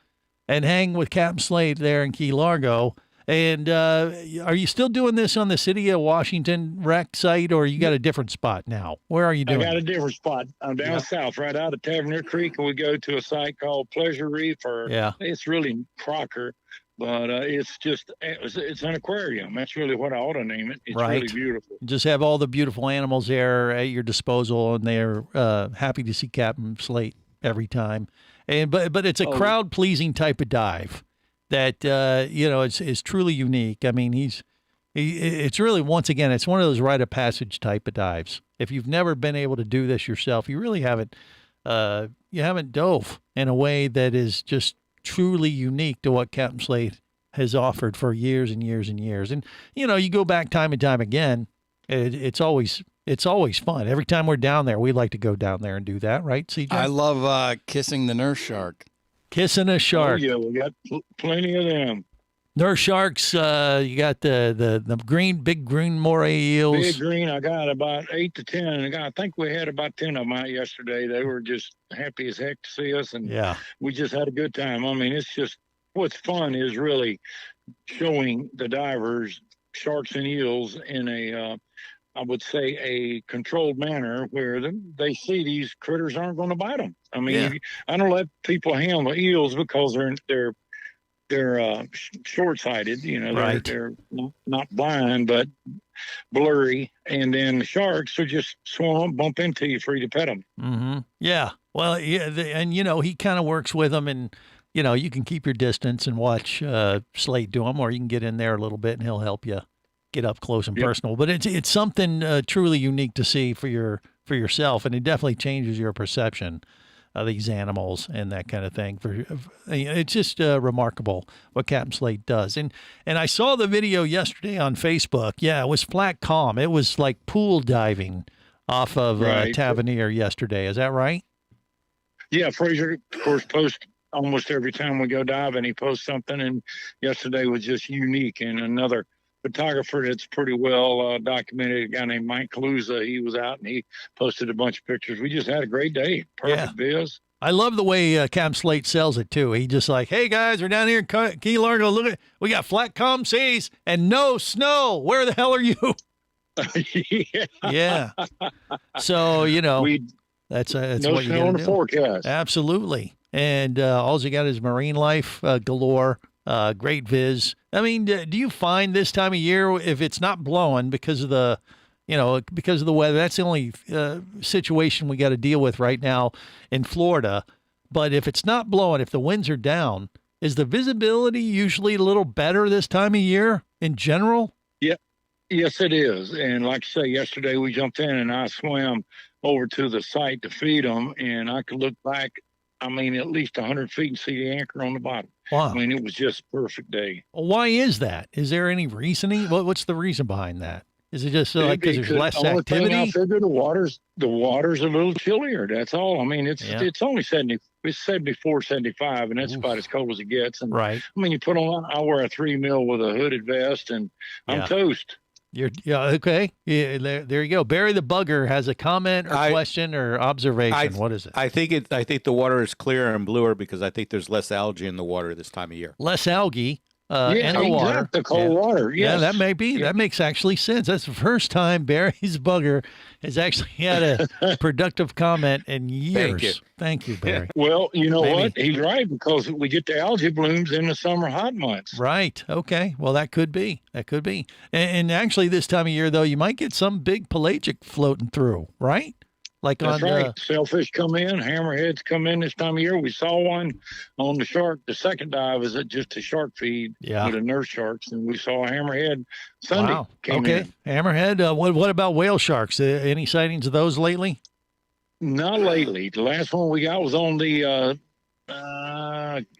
and hang with Captain Slate there in Key Largo. And are you still doing this on the City of Washington rec site, or you got a different spot now? Where are you doing? I got a different spot. I'm down south, right out of Tavernier Creek, and we go to a site called Pleasure Reef, or it's really Crocker, but it's an aquarium. That's really what I ought to name it. It's really beautiful. Just have all the beautiful animals there at your disposal, and they're happy to see Captain Slate every time. And but it's a crowd pleasing type of dive that is truly unique. I mean, it's really, once again, it's one of those rite of passage type of dives. If you've never been able to do this yourself, you really haven't dove in a way that is just truly unique to what Captain Slate has offered for years and years and years. And you go back time and time again, it's always fun. Every time we're down there, we like to go down there and do that, right, CJ? I love kissing the nurse shark. Kissing a shark. Oh, yeah, we got plenty of them. Nurse sharks, you got the big green moray eels. Big green, I got about 8 to 10. I think we had about 10 of them out yesterday. They were just happy as heck to see us, and we just had a good time. I mean, it's just, what's fun is really showing the divers sharks and eels in I would say a controlled manner where they see these critters aren't going to bite them. I mean, I don't let people handle eels because they're short-sighted. They're not blind, but blurry. And then the sharks are just swim, bump into you, free to pet them. Mm-hmm. Yeah. Well, and he kind of works with them, and you can keep your distance and watch Slate do them, or you can get in there a little bit and he'll help you get up close and personal. But it's something truly unique to see for yourself, and it definitely changes your perception of these animals and that kind of thing. It's just remarkable what Captain Slate does. And I saw the video yesterday on Facebook. Yeah, it was flat calm. It was like pool diving off of Tavernier yesterday. Is that right? Yeah, Fraser, of course, posts almost every time we go diving. He posts something, and yesterday was just unique. And another photographer that's pretty well documented, a guy named Mike Kaluza, he was out and he posted a bunch of pictures. We just had a great day. Perfect viz. I love the way Captain Slate sells it too. He just like, hey guys, we're down here in Key Largo. Look, we got flat calm seas and no snow. Where the hell are you? Yeah. So that's no what you snow got on to the do. forecast. Absolutely. And all you got is marine life galore. Great viz. I mean, do you find this time of year, if it's not blowing because of the weather, that's the only situation we got to deal with right now in Florida. But if it's not blowing, if the winds are down, is the visibility usually a little better this time of year in general? Yeah. Yes, it is. And like I say, yesterday we jumped in and I swam over to the site to feed them, and I could look back, at least 100 feet and see the anchor on the bottom. Wow. It was just a perfect day. Why is that? Is there any reasoning? What's the reason behind that? Is it just because there's less activity? I figure the water's a little chillier. That's all. It's only 70. It's 74, 75, and that's about as cold as it gets. And right. You put on. I wear a 3 mil with a hooded vest, and I'm toast. Okay. Yeah, there you go. Barry the Bugger has a comment or question or observation. What is it? I think the water is clearer and bluer because I think there's less algae in the water this time of year. Less algae in the water. The cold water. Yes. Yeah, that may be. That makes actually sense. That's the first time Barry's Bugger has actually had a productive comment in years. Thank you, Barry. Well, you know what? He's right, because we get the algae blooms in the summer hot months. Right. Okay. Well, that could be. And actually, this time of year, though, you might get some big pelagic floating through, right? Like That's right. Sailfish come in, hammerheads come in this time of year. We saw one on the shark. The second dive is just a shark feed with the nurse sharks, and we saw a hammerhead Sunday. Wow. Came in. Hammerhead. What about whale sharks? Any sightings of those lately? Not lately. The last one we got was on the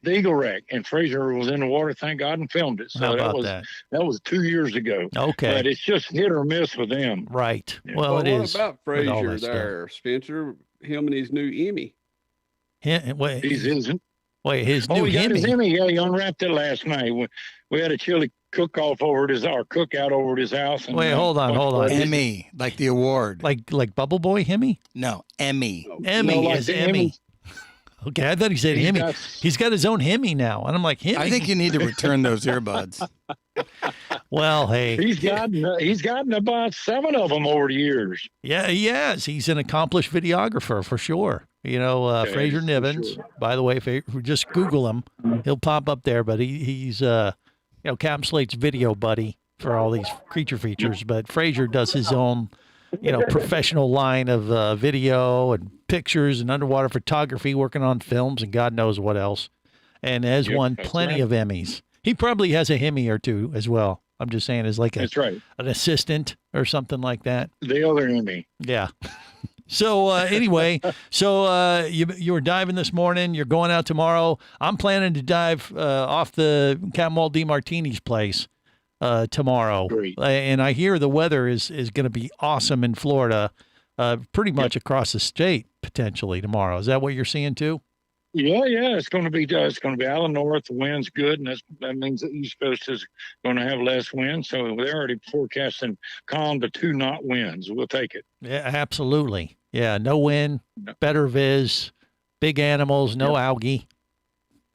Eagle Wreck, and Fraser was in the water, thank God, and filmed it. So How about that was 2 years ago. Okay. But it's just hit or miss with them. Right. Yeah. Well, it is. What about with all Fraser that stuff. there, Spencer? Him and his new Emmy. Wait, He's his. wait, his Oh, new he got his Hemi. Emmy. Yeah, he unwrapped it last night. We had a chili cook-off over at our cookout over at his house. And, Wait, hold on. Emmy, like the award. Like Bubble Boy Hemi? No, Emmy. Emmy No, like is the Emmy. Okay, I thought he said Hemi. He's got his own Hemi now, and I'm like, Hemi. I think you need to return those earbuds. Well, hey, he's gotten about 7 of them over the years. yeah, he has. He's an accomplished videographer for sure. You know, Fraser Nivens. sure. By the way, if you just Google him, he'll pop up there. But he's Captain Slate's video buddy for all these creature features. But Fraser does his own, professional line of video and pictures and underwater photography, working on films and God knows what else, and has won plenty of Emmys. He probably has a Hemi or two as well. I'm just saying, as like an assistant or something like that. The other Emmy. Yeah. So anyway, you were diving this morning. You're going out tomorrow. I'm planning to dive off the Captain Walt DeMartini's place tomorrow. Great. And I hear the weather is going to be awesome in Florida, pretty much across the state potentially tomorrow. Is that what you're seeing too? Yeah, it's going to be out of north. The wind's good, and that means the East Coast is going to have less wind. So they're already forecasting calm to 2-knot winds. We'll take it. Yeah, absolutely. Yeah, no wind, better viz, big animals, no algae.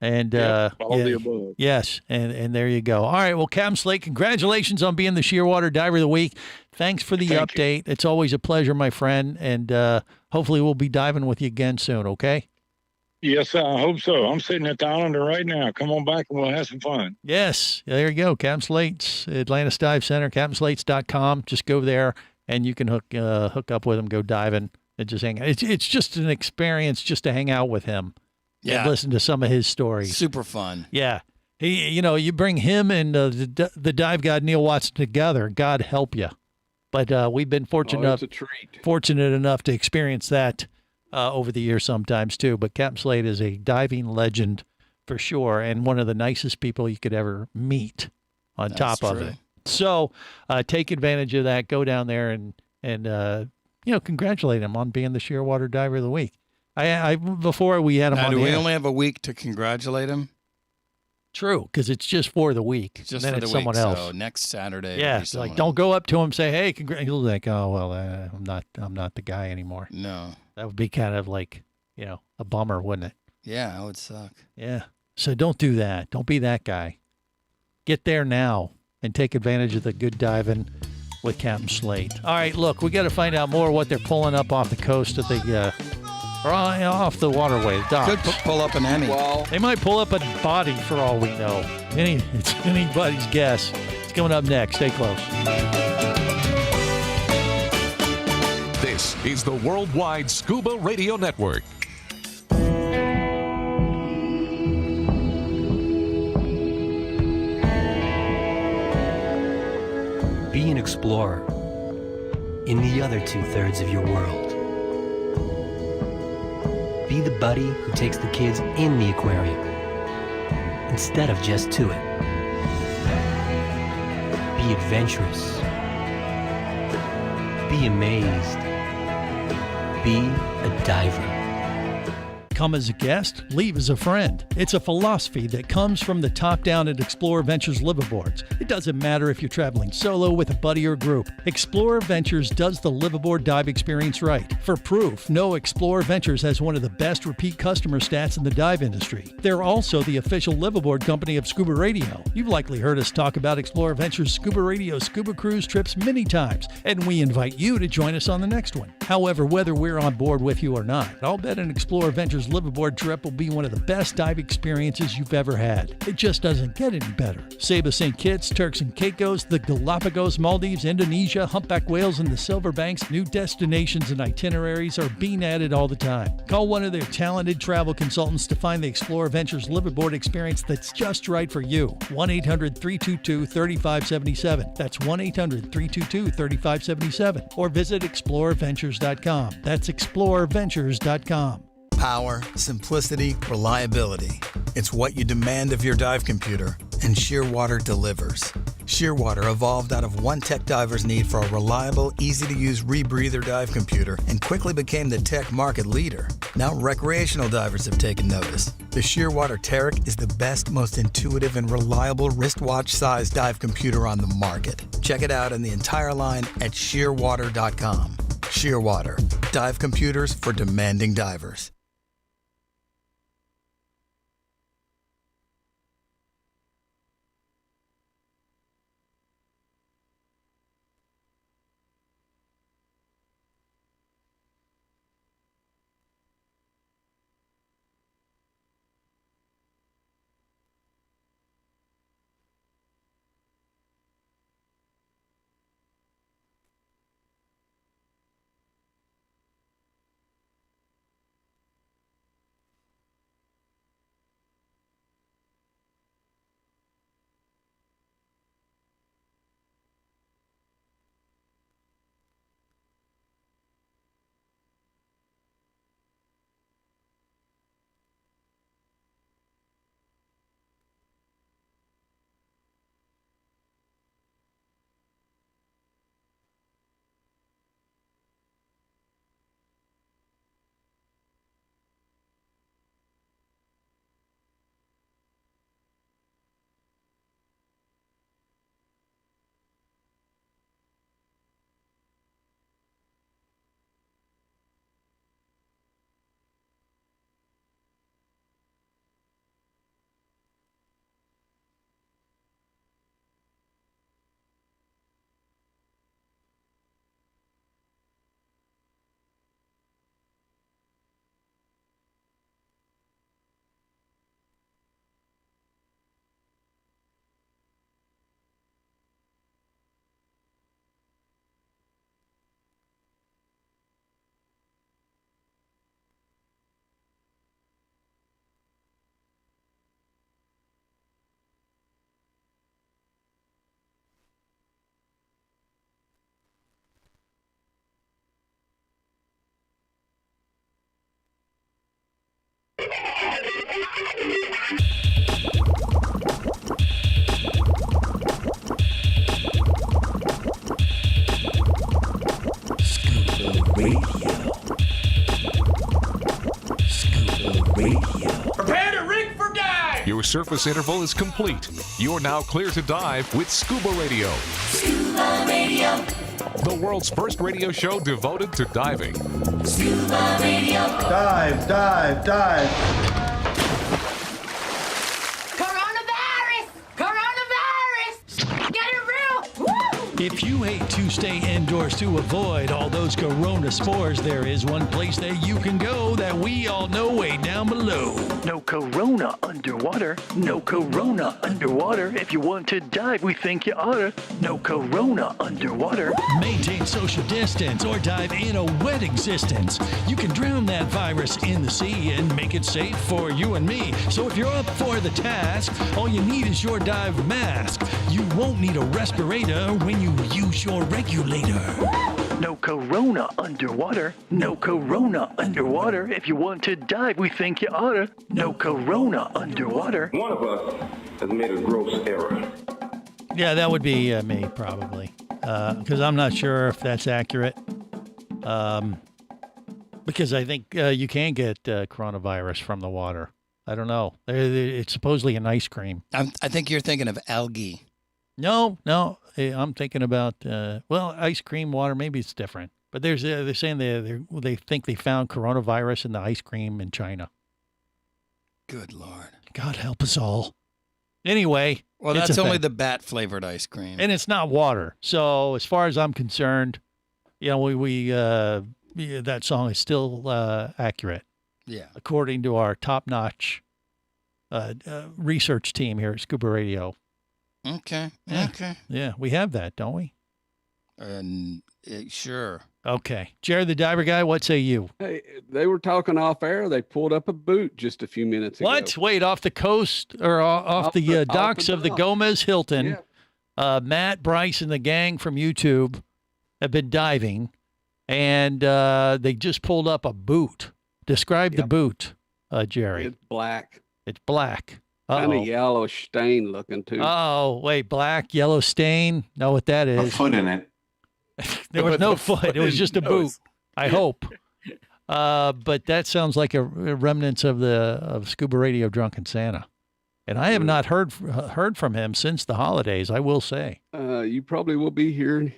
And all the above. Yes, and there you go. All right, well, Captain Slate, congratulations on being the Shearwater Diver of the Week. Thanks for the update. It's always a pleasure, my friend, and hopefully we'll be diving with you again soon, okay? Yes, I hope so. I'm sitting at the Islander right now. Come on back and we'll have some fun. Yes, there you go. Captain Slate's Atlantis Dive Center, captainslates.com. Just go there and you can hook up with him, go diving, and just hang out. It's just an experience just to hang out with him. Yeah. And listen to some of his stories. Super fun. Yeah. He, you bring him and the dive god Neil Watson together, God help you. But we've been fortunate enough to experience that over the years sometimes too. But Captain Slate is a diving legend for sure, and one of the nicest people you could ever meet on top of it. So take advantage of that. Go down there and congratulate him on being the Shearwater Diver of the Week. I before we had him on do the we air. only have a week to congratulate him? True, because it's just for the week. Just then for the it's someone week, else. So next Saturday. Yeah, it's like don't go up to him and say, "Hey, he'll be like, "Oh well, I'm not the guy anymore." No, that would be kind of like a bummer, wouldn't it? Yeah, it would suck. Yeah, so don't do that. Don't be that guy. Get there now and take advantage of the good diving with Captain Slate. All right, look, we got to find out more what they're pulling up off the coast of the. Or off the waterway, the docks. Could pull up an Emmy. Well, they might pull up a body for all we know. It's anybody's guess. It's coming up next. Stay close. This is the Worldwide Scuba Radio Network. Be an explorer in the other 2/3 of your world. Be the buddy who takes the kids in the aquarium instead of just to it. Be adventurous. Be amazed. Be a diver. Come as a guest, leave as a friend. It's a philosophy that comes from the top down at Explorer Ventures liveaboards. It doesn't matter if you're traveling solo, with a buddy, or group. Explorer Ventures does the liveaboard dive experience right. For proof, no, Explorer Ventures has one of the best repeat customer stats in the dive industry. They're also the official liveaboard company of ScubaRadio. You've likely heard us talk about Explorer Ventures Scuba Radio scuba cruise trips many times, and we invite you to join us on the next one. However, whether we're on board with you or not, I'll bet an Explorer Ventures liveaboard trip will be one of the best dive experiences you've ever had. It just doesn't get any better. Saba St. Kitts, Turks and Caicos, the Galapagos, Maldives, Indonesia, humpback whales, and the Silver Banks, new destinations and itineraries are being added all the time. Call one of their talented travel consultants to find the Explore Ventures liveaboard experience that's just right for you. 1-800-322-3577. That's 1-800-322-3577. Or visit exploreventures.com. That's exploreventures.com. Power, simplicity, reliability. It's what you demand of your dive computer, and Shearwater delivers. Shearwater evolved out of one tech diver's need for a reliable, easy-to-use rebreather dive computer and quickly became the tech market leader. Now recreational divers have taken notice. The Shearwater Taric is the best, most intuitive, and reliable wristwatch-sized dive computer on the market. Check it out and the entire line at shearwater.com. Shearwater, dive computers for demanding divers. Prepare to rig for dive! Your surface interval is complete. You're now clear to dive with ScubaRadio. ScubaRadio. The world's first radio show devoted to diving. ScubaRadio. Dive, dive, dive. Coronavirus! Coronavirus! Get it real! Woo! If you hate to stay indoors to avoid all those corona spores, there is one place that you can go that we all know way down below. No corona underwater. No corona underwater. If you want to dive, we think you oughta. No corona underwater. Maintain social distance or dive in a wet existence. You can drown that virus in the sea and make it safe for you and me. So if you're up for the task, all you need is your dive mask. You won't need a respirator when you use your regulator. No corona underwater. No corona underwater. If you want to dive, we think you oughta. No corona underwater. One of us has made a gross error. Yeah, that would be me, probably. Because I'm not sure if that's accurate. Because I think you can get coronavirus from the water. I don't know. It's supposedly an ice cream. I think you're thinking of algae. No. I'm thinking about, ice cream, water. Maybe it's different. But they're saying they think they found coronavirus in the ice cream in China. Good Lord. God help us all. Anyway. Well, that's only the bat-flavored ice cream. And it's not water. So as far as I'm concerned, we that song is still accurate. Yeah. According to our top-notch research team here at Scuba Radio. Okay. Yeah. Okay. Yeah, we have that, don't we? Sure. Okay. Jerry the Diver Guy, what say you? Hey, they were talking off air. They pulled up a boot just a few minutes ago. What? Wait, off the coast or off the docks of the Gomez Hilton, Matt, Bryce, and the gang from YouTube have been diving, and they just pulled up a boot. Describe the boot, Jerry. It's black. It's black. Kind of yellow stain looking, too. Oh, wait, black, yellow stain? Know what that is. A foot in it. There was no foot. It was just a boot, I hope. But that sounds like a remnants of Scuba Radio Drunken Santa. And I have not heard from him since the holidays, I will say. You probably will be hearing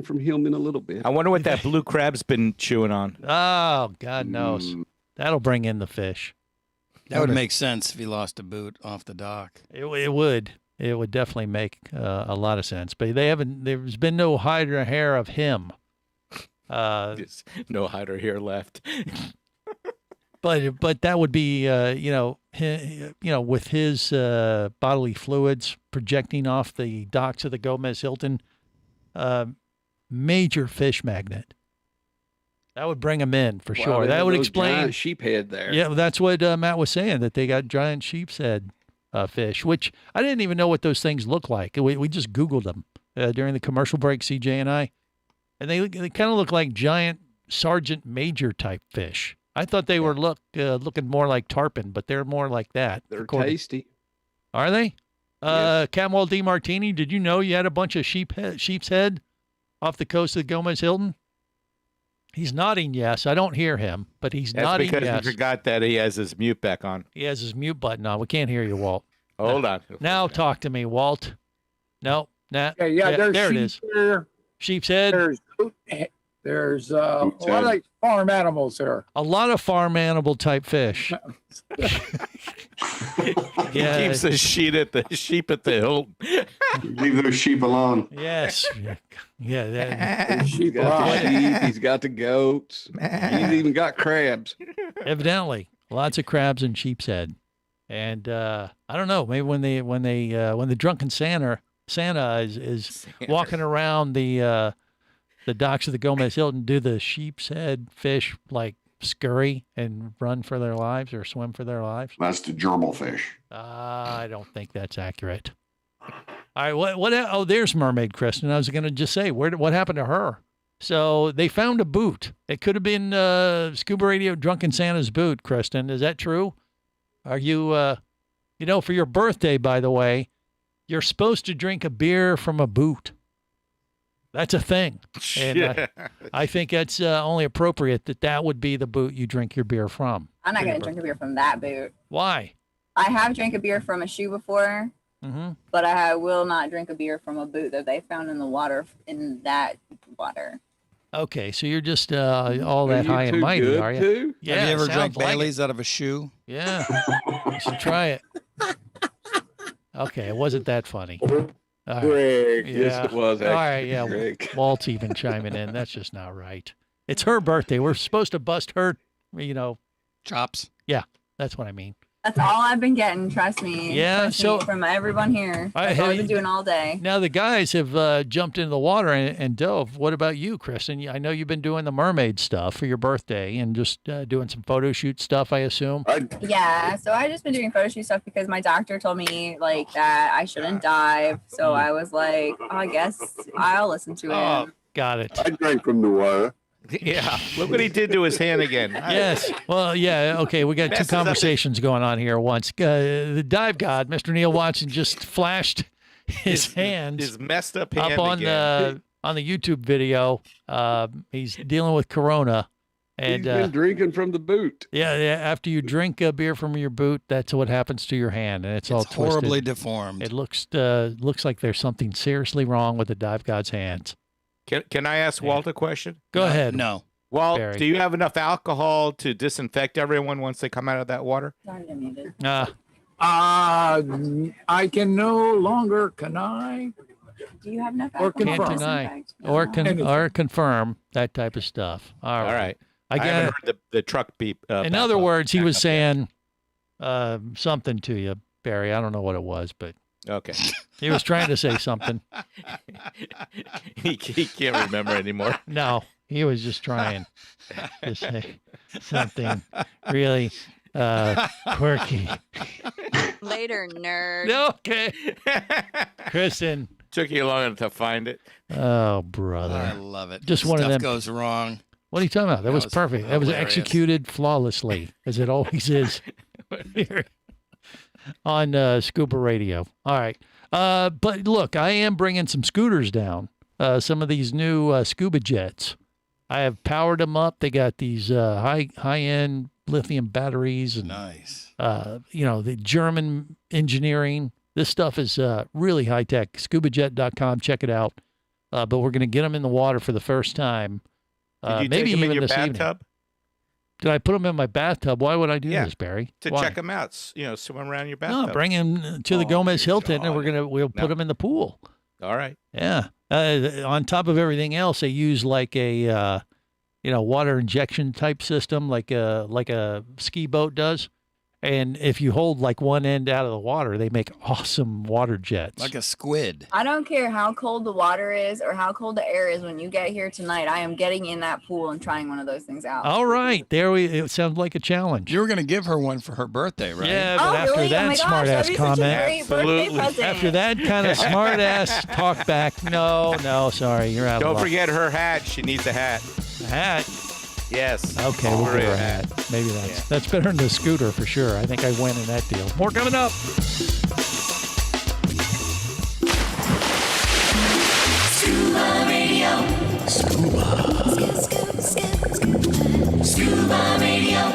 from him in a little bit. I wonder what that blue crab's been chewing on. Oh, God knows. That'll bring in the fish. That would make sense if he lost a boot off the dock. It would. It would definitely make a lot of sense. But there's been no hide or hair of him. There's no hide or hair left. But that would be, with his bodily fluids projecting off the docks of the Gomez Hilton, major fish magnet. That would bring him in for sure. That would explain giant sheep head there. Yeah, that's what Matt was saying, that they got giant sheep's head fish, which I didn't even know what those things look like. We just Googled them during the commercial break, CJ and I, and they kind of look like giant Sergeant Major type fish. I thought they were looking more like tarpon, but they're more like that. They're tasty. Are they? Yes. Camwell D. Martini, did you know you had a bunch of sheep's head off the coast of the Gomez Hilton? He's nodding yes. I don't hear him, but he's nodding yes. That's because he forgot that he has his mute back on. He has his mute button on. We can't hear you, Walt. Hold on. Now talk to me, Walt. No, nah. Yeah, there's there it is. Sheep's head. There's a lot of farm animals there. A lot of farm animal type fish. He keeps the sheep at the hill. Leave those sheep alone. Yes. Yeah. He's got the sheep. He's got the goats. He's even got crabs. Evidently, lots of crabs and sheep's head. And I don't know. Maybe when the drunken Santa is walking around the docks of the Gomez Hilton, do the sheep's head fish like scurry and run for their lives or swim for their lives? That's the gerbil fish. I don't think that's accurate. All right, what? Oh, there's Mermaid Kristen. I was going to just say, what happened to her? So they found a boot. It could have been Scuba Radio Drunken Santa's boot, Kristen. Is that true? Are you, for your birthday, by the way, you're supposed to drink a beer from a boot. That's a thing. And I think that's only appropriate that would be the boot you drink your beer from. I'm not going to drink a beer from that boot. Why? I have drank a beer from a shoe before, but I will not drink a beer from a boot that they found in the water, in that water. Okay, so you're just all that high and mighty, are you? Too? Yeah, have you ever drank like Bailey's out of a shoe? Yeah. You should try it. Okay, it wasn't that funny. Greg. Yeah. Yes, it was. Actually. All right, yeah. Greg. Walt's even chiming in. That's just not right. It's her birthday. We're supposed to bust her, chops. Yeah, that's what I mean. That's all I've been getting. Trust me. Yeah. Trust me, from everyone here. That's all I've been doing all day. Now the guys have jumped into the water and dove. What about you, Kristen? I know you've been doing the mermaid stuff for your birthday and just doing some photo shoot stuff, I assume. Yeah. So I just been doing photo shoot stuff because my doctor told me that I shouldn't dive. So I was like, I guess I'll listen to him. Got it. I drank from the water. Yeah, look what he did to his hand again. Yes. Well, yeah. Okay, we got two conversations going on here at once. The dive god, Mr. Neil Watson, just flashed his hands, his messed up hand up on again. On the YouTube video. He's dealing with Corona, and he's been drinking from the boot. Yeah. After you drink a beer from your boot, that's what happens to your hand, and it's all twisted. Horribly deformed. It looks like there's something seriously wrong with the dive god's hands. Can I ask Walt a question? Go ahead. No. Walt, Barry. do you have enough alcohol to disinfect everyone once they come out of that water? I can no longer, can I? Do you have enough Or alcohol? Can't deny or confirm that type of stuff. All right. I haven't heard the truck beep. In other words, he was saying something to you, Barry. I don't know what it was, but okay, he was trying to say something. he can't remember anymore. No, he was just trying to say something really quirky. Later, nerd. Okay. Kristen. Took you long enough to find it. Oh, brother. I love it. Just one of them. Goes wrong. What are you talking about? That was perfect. Hilarious. That was executed flawlessly, as it always is here on Scuba Radio. All right. But look, I am bringing some scooters down. Some of these new scuba jets. I have powered them up. They got these high-end lithium batteries. And, nice. The German engineering. This stuff is really high-tech. ScubaJet.com. Check it out. But we're going to get them in the water for the first time. Did you maybe take them even in your this bathtub? evening. Did I put them in my bathtub? Why would I do this, Barry? To Why? check them out. Swim around your bathtub. No, bring him to the Gomez Hilton, and we'll put them in the pool. All right. Yeah. On top of everything else, they use like a water injection type system, like a ski boat does. And if you hold like one end out of the water, they make awesome water jets. Like a squid. I don't care how cold the water is or how cold the air is when you get here tonight. I am getting in that pool and trying one of those things out. All right. It sounds like a challenge. You were going to give her one for her birthday, right? Yeah, but after really? that smart-ass comment. Absolutely. After that kind of smart-ass talk back, no, sorry. You're out of luck. Don't forget her hat. She needs a hat. A hat? Yes. Okay, we'll give her a hat. Maybe that's better than the scooter for sure. I think I win in that deal. More coming up. Scuba Radio. Scuba Radio.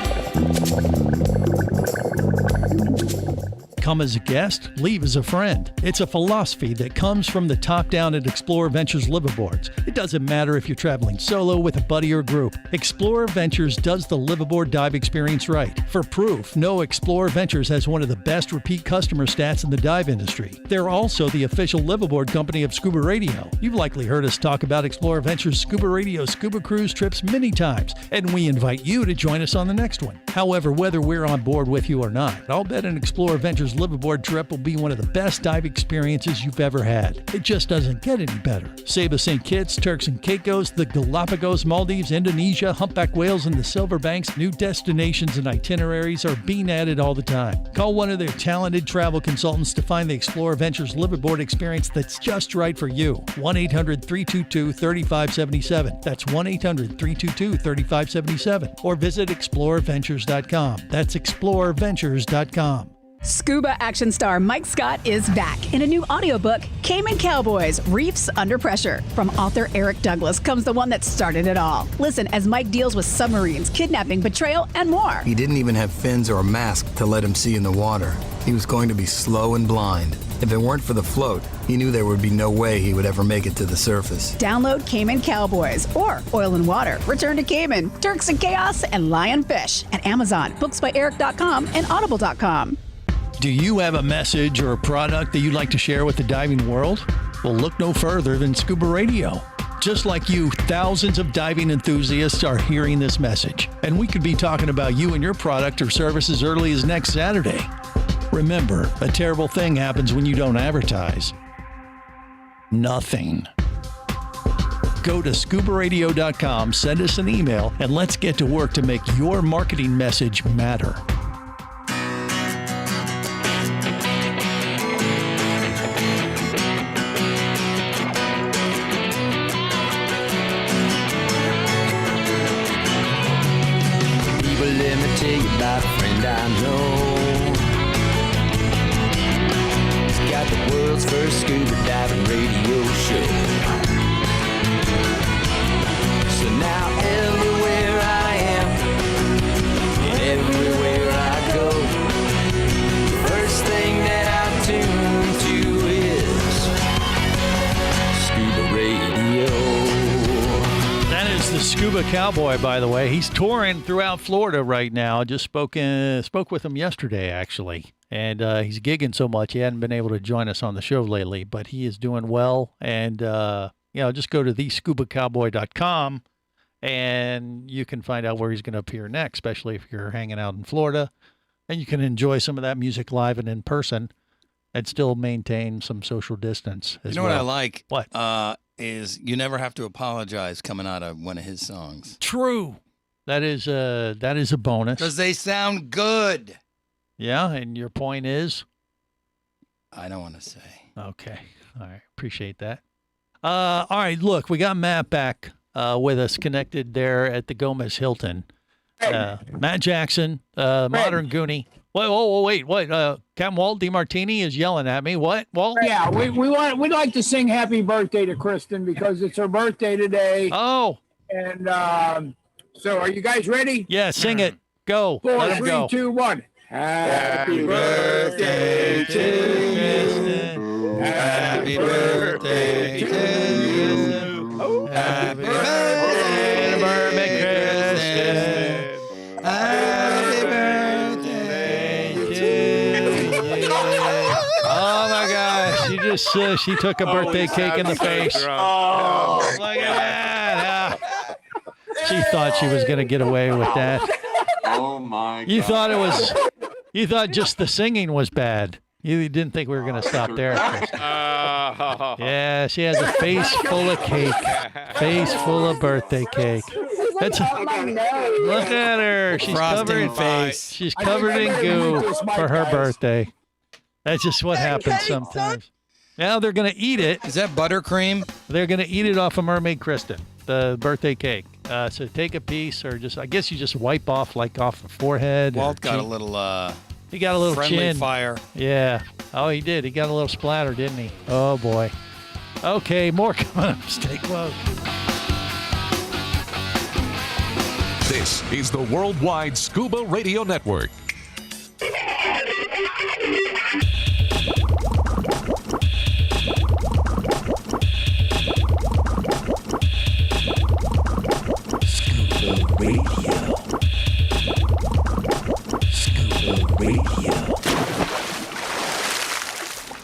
Come as a guest, leave as a friend. It's a philosophy that comes from the top down at Explorer Ventures liveaboards. It doesn't matter if you're traveling solo, with a buddy, or group. Explorer Ventures does the liveaboard dive experience right. For proof, know Explorer Ventures has one of the best repeat customer stats in the dive industry. They're also the official liveaboard company of Scuba Radio. You've likely heard us talk about Explorer Ventures Scuba Radio scuba cruise trips many times, and we invite you to join us on the next one. However, whether we're on board with you or not, I'll bet an Explorer Ventures liveaboard trip will be one of the best dive experiences you've ever had. It just doesn't get any better. Saba St. Kitts, Turks and Caicos, the Galapagos, Maldives, Indonesia, humpback whales, and the Silver Banks, new destinations and itineraries are being added all the time. Call one of their talented travel consultants to find the Explorer Ventures liveaboard experience that's just right for you. 1-800-322-3577. That's 1-800-322-3577. Or visit explorerventures.com. That's explorerventures.com. Scuba action star Mike Scott is back in a new audiobook, Cayman Cowboys, Reefs Under Pressure. From author Eric Douglas comes the one that started it all. Listen as Mike deals with submarines, kidnapping, betrayal, and more. He didn't even have fins or a mask to let him see in the water. He was going to be slow and blind. If it weren't for the float, he knew there would be no way he would ever make it to the surface. Download Cayman Cowboys or Oil and Water, Return to Cayman, Turks and Chaos, and Lionfish at Amazon, booksbyeric.com, and audible.com. Do you have a message or a product that you'd like to share with the diving world? Well, look no further than Scuba Radio. Just like you, thousands of diving enthusiasts are hearing this message, and we could be talking about you and your product or service as early as next Saturday. Remember, a terrible thing happens when you don't advertise. Nothing. Go to ScubaRadio.com, send us an email, and let's get to work to make your marketing message matter. Let me tell you about a friend I know. He's got the world's first scuba diving radio show. So now everywhere I am and everywhere I go, the first thing that I tune to is Scuba Radio. That is the Scuba Cowboy, by the way. He's touring throughout Florida right now. Just spoke with him yesterday, actually. And he's gigging so much he hadn't been able to join us on the show lately. But he is doing well. And, just go to thescubacowboy.com and you can find out where he's going to appear next, especially if you're hanging out in Florida, and you can enjoy some of that music live and in person and still maintain some social distance as You know well. what I like? What? Is you never have to apologize coming out of one of his songs. True. That is a bonus. Because they sound good. Yeah, and your point is? I don't want to say. Okay. All right. Appreciate that. All right. Look, we got Matt back with us, connected there at the Gomez Hilton. Matt Jackson, Modern Goonie. Wait. Captain Walt DeMartini is yelling at me. What, Walt? Yeah, we'd like to sing happy birthday to Kristen because it's her birthday today. Oh. And so are you guys ready? Yeah, sing it. Go. 4, Let him 3, go. 2, 1. Happy birthday to you. Happy birthday to you. Happy birthday, Mermaid Kristen. Happy birthday to you. Oh my gosh! She took a birthday cake in the face. Oh, look at that! She thought she was gonna get away with that. Oh my! You thought it was. You thought just the singing was bad. You didn't think we were gonna stop there. Yeah, she has a face full of cake, face full of birthday cake. Look at her. She's Frosting covered face. She's covered in goo for her birthday. That's just what happens sometimes. Now they're going to eat it. Is that buttercream? They're going to eat it off of Mermaid Kristen, the birthday cake. So take a piece, or I guess you just wipe off off the forehead. Walt got a little he got a little friendly chin. fire. Yeah. Oh, he did. He got a little splatter, didn't he? Oh, boy. Okay, more coming up. Stay close. This is the Worldwide Scuba Radio Network. Scuba Radio. Scuba Radio.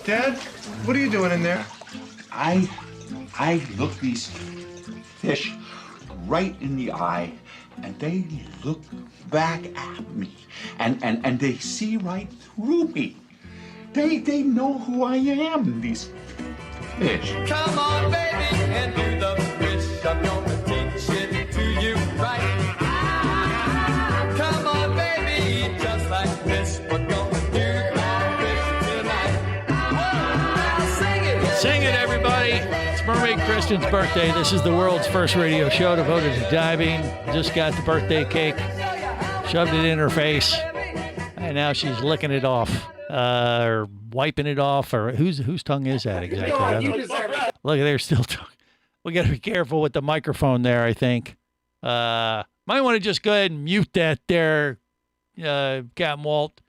Dad, what are you doing in there? I look these fish right in the eye, and they look back at me, and they see right through me. They know who I am, these fish. Come on, baby, and do the fish. I'm gonna teach it to you right. Come on, baby, just like this. We're gonna do the fish tonight. Now sing it. Sing it, everybody. It's Mermaid Kristen's birthday. This is the world's first radio show devoted to diving. Just got the birthday cake, shoved it in her face, and now she's licking it off, or wiping it off, or whose tongue is that exactly? I don't know. Look, they're still talking. We got to be careful with the microphone there, I think. Might want to just go ahead and mute that there, Captain Walt.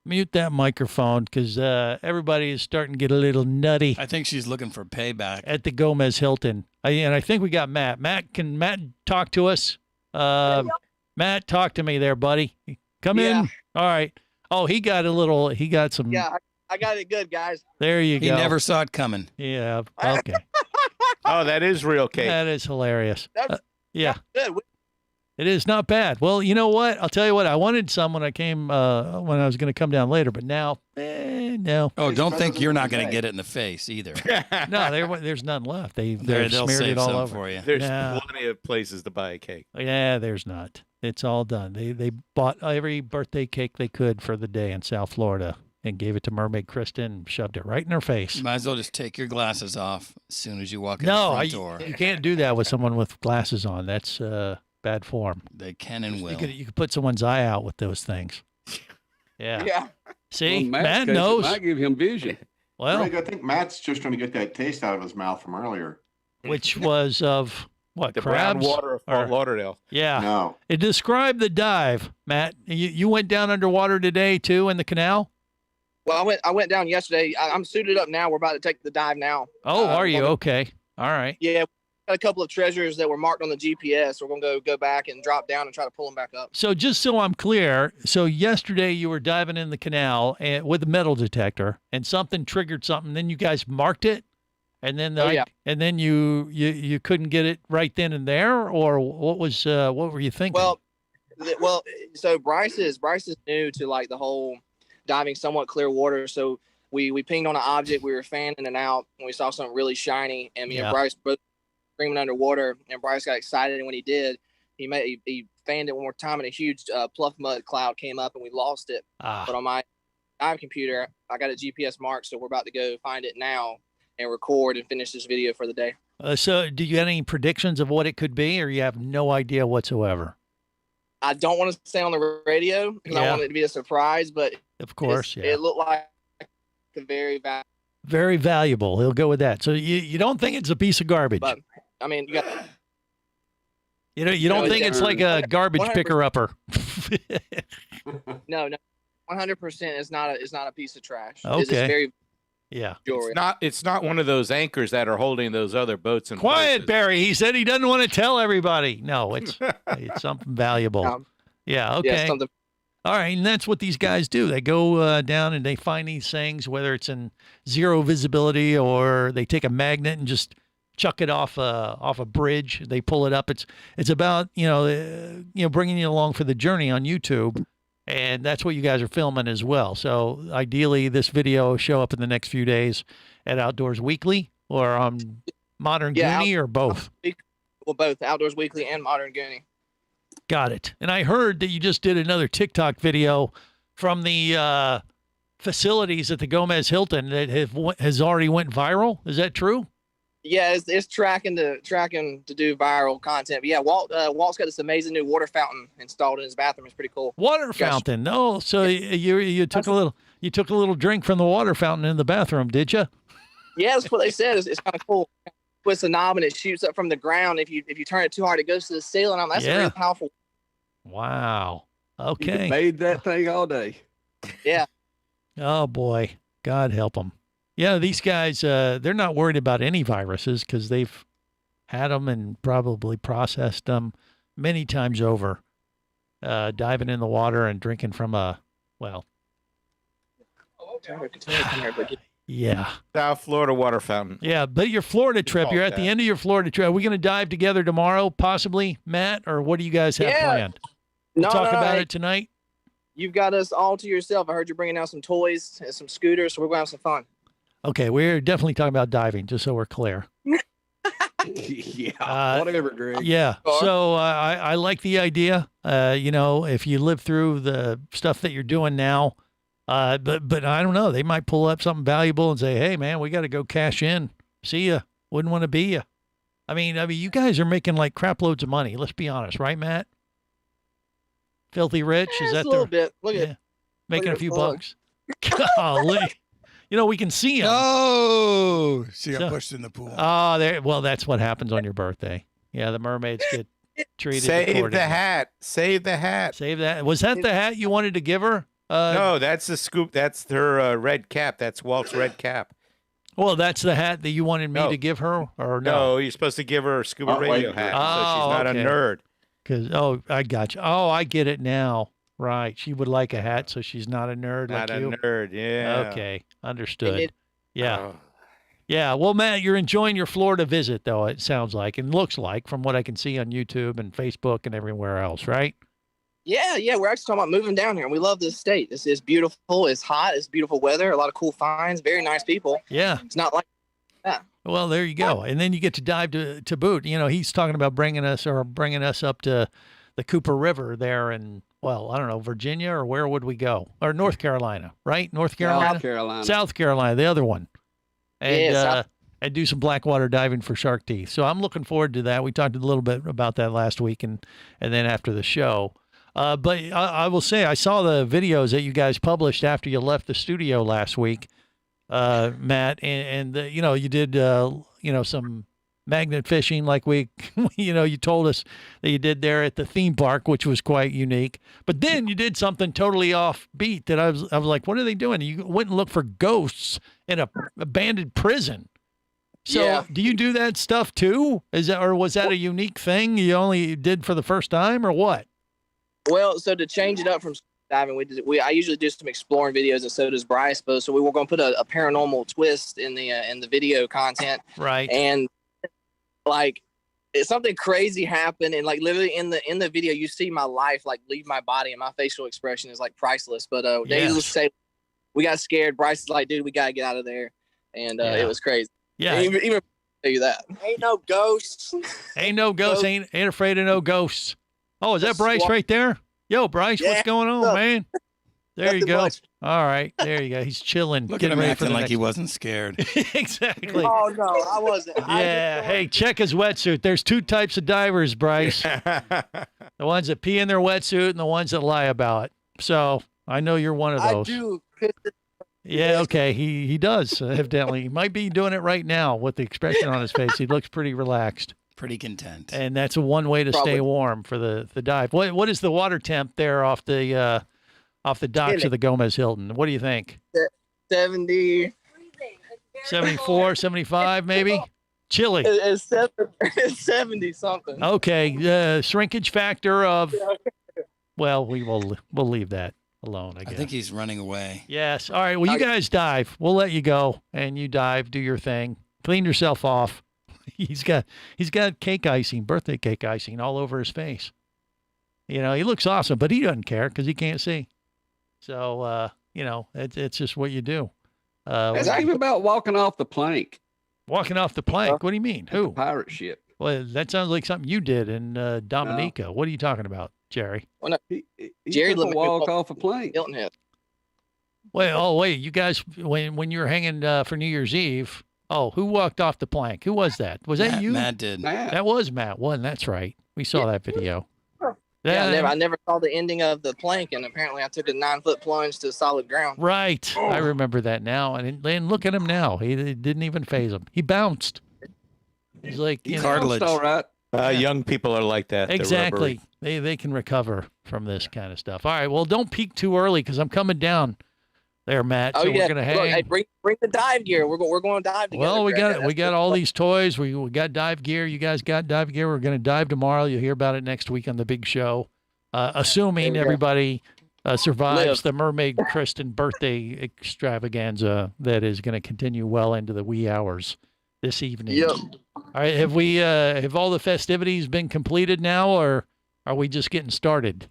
Mute that microphone, because everybody is starting to get a little nutty. I think she's looking for payback. At the Gomez Hilton. And I think we got Matt. Can Matt talk to us? Matt, talk to me there, buddy. Come in. All right. Oh, he got some. Yeah, I got it good, guys. There you go. He never saw it coming. Yeah. Okay. Oh, that is real cake. That is hilarious. Yeah. Good. It is not bad. Well, you know what? I'll tell you what. I wanted some when I came, when I was going to come down later, but now, no. Oh, don't think you're not going to get it in the face either. No, there's none left. They'll they'll smeared save it all some over for you. There's plenty of places to buy a cake. Yeah, there's not. It's all done. They bought every birthday cake they could for the day in South Florida and gave it to Mermaid Kristen and shoved it right in her face. You might as well just take your glasses off as soon as you walk in the front door. You can't do that with someone with glasses on. That's bad form. They can and will. You could put someone's eye out with those things. Yeah. Yeah. See, Well, Matt case, knows. It might give him vision. Well, Greg, I think Matt's just trying to get that taste out of his mouth from earlier. which was of what, The crabs? brown water of Fort Lauderdale. Yeah. No. It described the dive, Matt. You went down underwater today too in the canal? Well, I went down yesterday. I'm suited up now. We're about to take the dive now. Oh, are you? Okay. All right. Yeah, got a couple of treasures that were marked on the GPS. We're gonna go back and drop down and try to pull them back up. So just so I'm clear, so yesterday you were diving in the canal with a metal detector and something triggered something. Then you guys marked it? And then and then you couldn't get it right then and there, or what were you thinking? Well, so Bryce is new to like the whole diving somewhat clear water. So we pinged on an object, we were fanning it out, and we saw something really shiny, and me and Bryce both screaming underwater, and Bryce got excited, and when he did, he fanned it one more time, and a huge pluff mud cloud came up, and we lost it. But on my dive computer, I got a GPS mark, so we're about to go find it now and record and finish this video for the day. So do you have any predictions of what it could be, or you have no idea whatsoever? I don't want to say on the radio because I want it to be a surprise, but of course, it looked like a very valuable. He'll go with that. So you don't think it's a piece of garbage? But I mean, you don't think it's like a garbage 100%. picker upper? No, 100% is not a piece of trash. Okay. It's very jewelry. It's not one of those anchors that are holding those other boats in Quiet, places. Barry. He said he doesn't want to tell everybody. No, it's something valuable. Yeah. Okay. something. All right, and that's what these guys do. They go down and they find these things, whether it's in zero visibility or they take a magnet and just chuck it off a bridge. They pull it up. It's about bringing you along for the journey on YouTube. And that's what you guys are filming as well. So ideally, this video will show up in the next few days at Outdoors Weekly or on Modern Goonie or both? Well, both Outdoors Weekly and Modern Goonie. Got it. And I heard that you just did another TikTok video from the facilities at the Gomez Hilton that has already went viral. Is that true? Yeah, it's tracking to do viral content. But yeah, Walt's got this amazing new water fountain installed in his bathroom. It's pretty cool. Water fountain. No, so you took a little drink from the water fountain in the bathroom, did you? Yeah, that's what they said. It's kind of cool. Puts a knob and it shoots up from the ground. If you turn it too hard, it goes to the ceiling. That's very powerful. Wow. Okay. You made that thing all day. Yeah. Oh boy, God help them. Yeah, these guys, they're not worried about any viruses because they've had them and probably processed them many times over, diving in the water and drinking from yeah. South Florida water fountain. Yeah, but your Florida trip, you're at the end of your Florida trip. Are we going to dive together tomorrow, possibly, Matt, or what do you guys have planned? No, talk about it tonight? You've got us all to yourself. I heard you're bringing out some toys and some scooters, so we're going to have some fun. Okay, we're definitely talking about diving, just so we're clear. Yeah, whatever, Greg. Yeah, so I like the idea. If you live through the stuff that you're doing now, but I don't know. They might pull up something valuable and say, "Hey, man, we got to go cash in. See ya. Wouldn't want to be ya." I mean, you guys are making like crap loads of money. Let's be honest, right, Matt? Filthy rich? Is that a little bit? Look at making a few bucks. Golly. We can see them. Oh, see, I'm pushed in the pool. Oh, there. Well, that's what happens on your birthday. Yeah, the mermaids get treated. Save accordingly. the hat. Save the hat. Save that. Was that the hat you wanted to give her? No, that's the scoop. That's her red cap. That's Walt's red cap. Well, that's the hat that you wanted me to give her, or no? No, you're supposed to give her a ScubaRadio hat, so she's not a nerd. I got you. Oh, I get it now. Right. She would like a hat, so she's not a nerd Not like a you. nerd, yeah. Okay. Understood. Yeah. Yeah. Well, Matt, you're enjoying your Florida visit, though, it sounds like, and looks like, from what I can see on YouTube and Facebook and everywhere else, right? Yeah. We're actually talking about moving down here, and we love this state. This is beautiful. It's hot. It's beautiful weather. A lot of cool finds. Very nice people. Yeah. It's not like that. Well, there you go. And then you get to dive to boot. He's talking about bringing us up to the Cooper River there in, well, I don't know, Virginia, or where would we go? Or North Carolina, right? North Carolina? South Carolina, the other one. And and do some blackwater diving for shark teeth. So I'm looking forward to that. We talked a little bit about that last week and then after the show. But I will say I saw the videos that you guys published after you left the studio last week, Matt, and you did some magnet fishing like you told us that you did there at the theme park, which was quite unique. But then you did something totally offbeat that I was like, what are they doing? You went and looked for ghosts in a abandoned prison. So do you do that stuff too? Or was that a unique thing you only did for the first time, or what? Well, so to change it up from diving. I usually do some exploring videos, and so does Bryce. But so we were going to put a paranormal twist in the video content, right? And like something crazy happened, and like literally in the video, you see my life like leave my body, and my facial expression is like priceless. But needless to say, we got scared. Bryce is like, dude, we gotta get out of there, and it was crazy. Yeah, even tell you that ain't no ghosts. Ain't no ghosts. Ain't afraid of no ghosts. Oh, is that Bryce right there? Yo, Bryce, what's going on, man? There you go. All right, there you go. He's chilling. Look at him acting like he wasn't scared. Exactly. Oh no, I wasn't. Yeah. Hey, check his wetsuit. There's two types of divers, Bryce. The ones that pee in their wetsuit and the ones that lie about it. So I know you're one of those. I do. Yeah, okay. He does, evidently. He might be doing it right now with the expression on his face. He looks pretty relaxed. Pretty content. And that's one way to stay warm for the dive. What is the water temp there off the docks of the Gomez Hilton? What do you think? 70. 74, 75 maybe? Chilly. It's 70 something. Okay. Shrinkage factor of, well, we'll leave that alone, I guess. I think he's running away. Yes. All right. Well, you guys dive. We'll let you go, and you dive, do your thing, clean yourself off. He's got cake icing, birthday cake icing all over his face. You know, he looks awesome, but he doesn't care because he can't see. So, you know, it's just what you do. Ask him about walking off the plank. Walking off the plank? What do you mean? Who? Pirate ship. Well, that sounds like something you did in Dominica. No. What are you talking about, Jerry? Well, no, he Jerry took a walk off a plank. Hilton Head. Wait, you guys, when you were hanging for New Year's Eve, who walked off the plank? Who was that? Was that you? Matt did. That was Matt. That's right. We saw that video. Yeah, I never saw the ending of the plank, and apparently I took a 9-foot plunge to solid ground. Right. Oh. I remember that now. And look at him now. He didn't even faze him. He bounced. He's like, cartilage. All right. Young people are like that. Exactly. They can recover from this kind of stuff. All right. Well, don't peek too early because I'm coming down there, Matt. Oh, so yeah. we're gonna hang. Look, hey, bring the dive gear. We're going to dive together. Well, we got all these toys. We got dive gear. You guys got dive gear. We're gonna dive tomorrow. You'll hear about it next week on the big show. Assuming everybody survives the Mermaid Kristen birthday extravaganza that is going to continue well into the wee hours this evening. Yep. All right. Have all the festivities been completed now, or are we just getting started?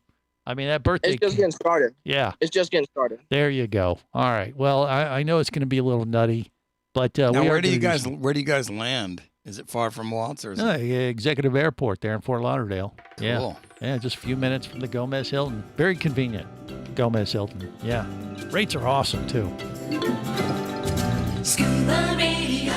I mean, that birthday. It's just getting started. Yeah. It's just getting started. There you go. All right. Well, I know it's going to be a little nutty, but now, where do you guys land? Is it far from Waltz or is it? Executive Airport there in Fort Lauderdale. Cool. Yeah. Yeah, just a few minutes from the Gomez Hilton. Very convenient. Gomez Hilton. Yeah. Rates are awesome too. Scuba Radio.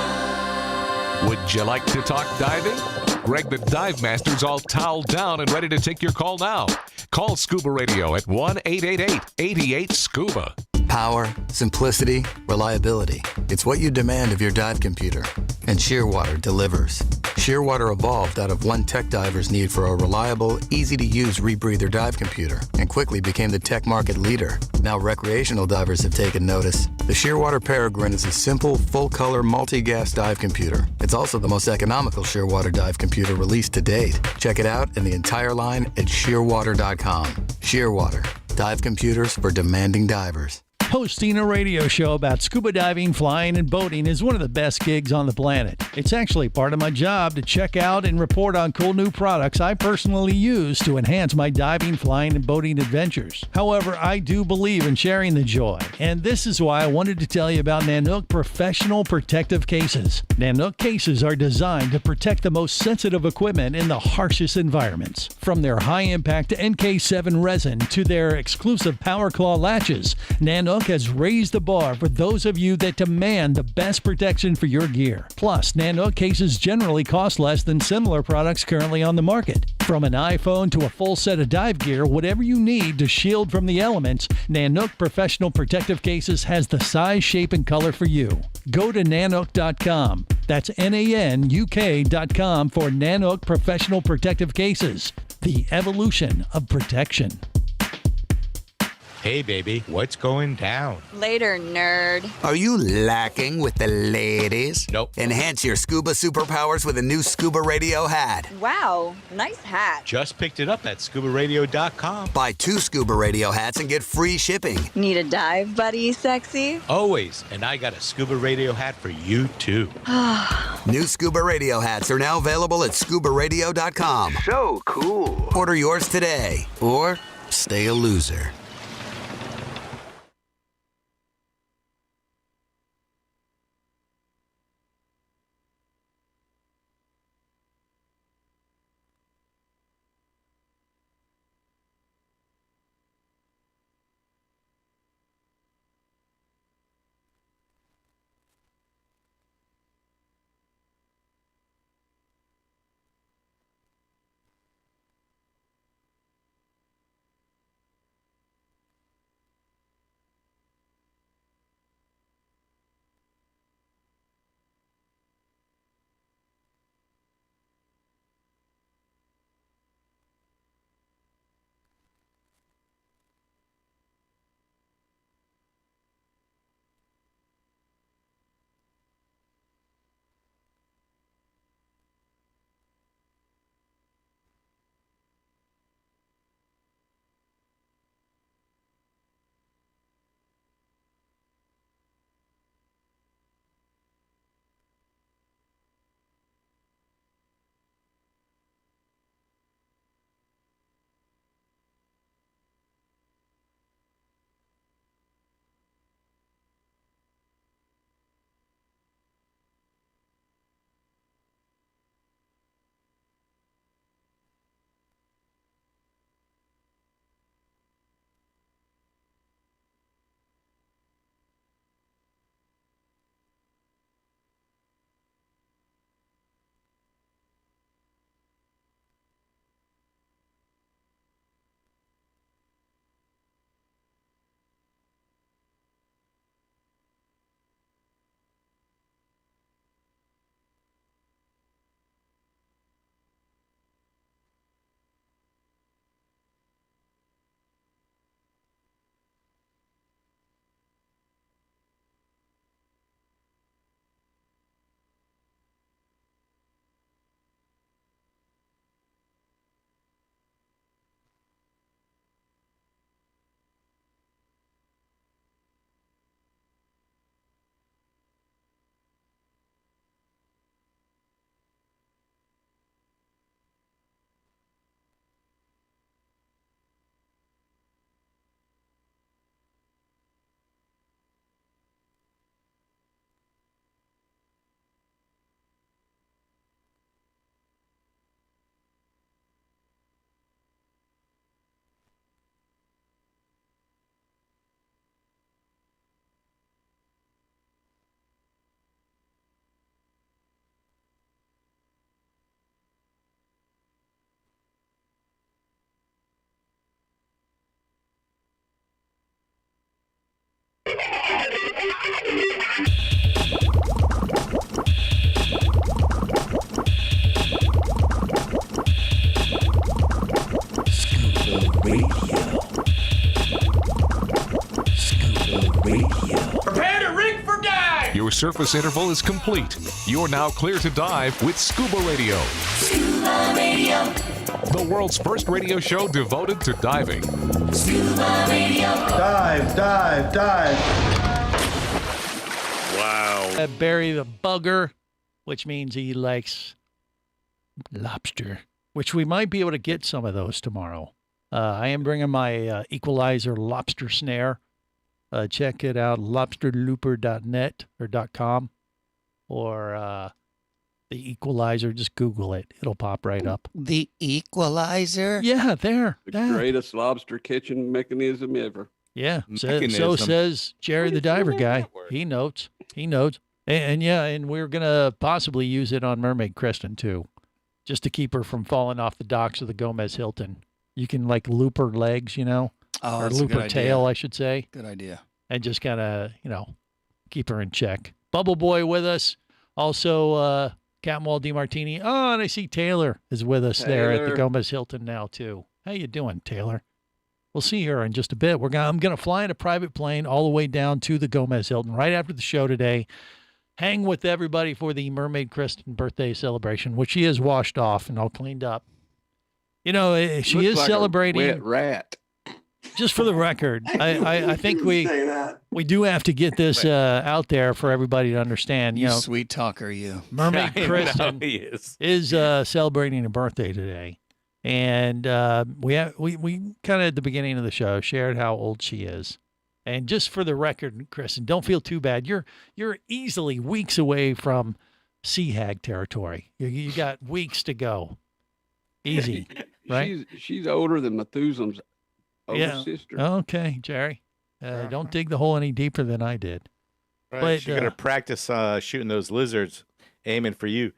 Would you like to talk diving? Greg the Dive Master's all toweled down and ready to take your call now. Call Scuba Radio at 1-888-88-SCUBA. Power, simplicity, reliability. It's what you demand of your dive computer. And Shearwater delivers. Shearwater evolved out of one tech diver's need for a reliable, easy-to-use rebreather dive computer and quickly became the tech market leader. Now recreational divers have taken notice. The Shearwater Peregrine is a simple, full-color, multi-gas dive computer. It's also the most economical Shearwater dive computer released to date. Check it out and the entire line at shearwater.com. Shearwater. Dive computers for demanding divers. Hosting a radio show about scuba diving, flying, and boating is one of the best gigs on the planet. It's actually part of my job to check out and report on cool new products I personally use to enhance my diving, flying, and boating adventures. However, I do believe in sharing the joy, and this is why I wanted to tell you about Nanook Professional Protective Cases. Nanook cases are designed to protect the most sensitive equipment in the harshest environments. From their high-impact NK7 resin to their exclusive Power Claw latches, Nanook has raised the bar for those of you that demand the best protection for your gear. Plus, Nanook cases generally cost less than similar products currently on the market. From an iPhone to a full set of dive gear, whatever you need to shield from the elements, Nanook Professional Protective Cases has the size, shape, and color for you. Go to nanook.com. That's NANUK.com for Nanook Professional Protective Cases. The evolution of protection. Hey, baby, what's going down? Later, nerd. Are you lacking with the ladies? Nope. Enhance your scuba superpowers with a new ScubaRadio hat. Wow, nice hat. Just picked it up at ScubaRadio.com. Buy 2 ScubaRadio hats and get free shipping. Need a dive, buddy, sexy? Always. And I got a Scuba Radio hat for you, too. New ScubaRadio hats are now available at ScubaRadio.com. So cool. Order yours today, or stay a loser. Prepare to rig for dive! Your surface interval is complete. You're now clear to dive with Scuba Radio. Scuba Radio. The world's first radio show devoted to diving. Scuba Radio. Dive, dive, dive. Wow. Barry the Bugger, which means he likes lobster, which we might be able to get some of those tomorrow. I am bringing my Equalizer lobster snare. Check it out, lobsterlooper.net or .com, or the Equalizer. Just Google it. It'll pop right up. The Equalizer? Yeah, there. The greatest lobster catching mechanism ever. Yeah, so says Jerry the Diver Guy. He notes. And yeah, and we're going to possibly use it on Mermaid Kristen, too, just to keep her from falling off the docks of the Gomez Hilton. You can, like, loop her legs, you know, or loop her tail, I should say. Good idea. And just kind of, keep her in check. Bubble Boy with us. Also, Catmull DiMartini. Oh, and I see Taylor is with us there at the Gomez Hilton now, too. How you doing, Taylor? We'll see her in just a bit. I'm going to fly in a private plane all the way down to the Gomez Hilton right after the show today. Hang with everybody for the Mermaid Kristen birthday celebration, which she is washed off and all cleaned up. You know, she is like celebrating. A wet rat. Just for the record, I think we do have to get this out there for everybody to understand. You know, sweet talker, you. Mermaid Kristen is celebrating a birthday today, and we kind of at the beginning of the show shared how old she is. And just for the record, Kristen, don't feel too bad. You're easily weeks away from sea hag territory. You got weeks to go. Easy, right? She's older than Methuselah's older sister. Okay, Jerry. Don't dig the hole any deeper than I did. Right. But She's gonna practice shooting those lizards, aiming for you.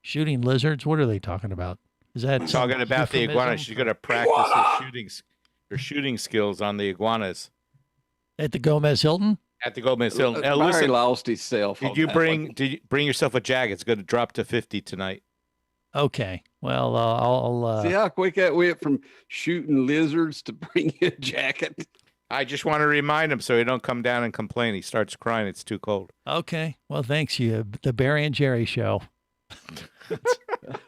Shooting lizards? What are they talking about? Is that talking about the iguana? She's gonna practice her shooting skills on the iguanas at the Gomez Hilton. At the Gomez Hilton. Barry Listen, lost himself. Did you bring yourself a jacket? It's going to drop to 50 tonight. Okay. Well, I'll see how quick that went from shooting lizards to bring you a jacket. I just want to remind him so he don't come down and complain. He starts crying. It's too cold. Okay. Well, thanks you. The Barry and Jerry show.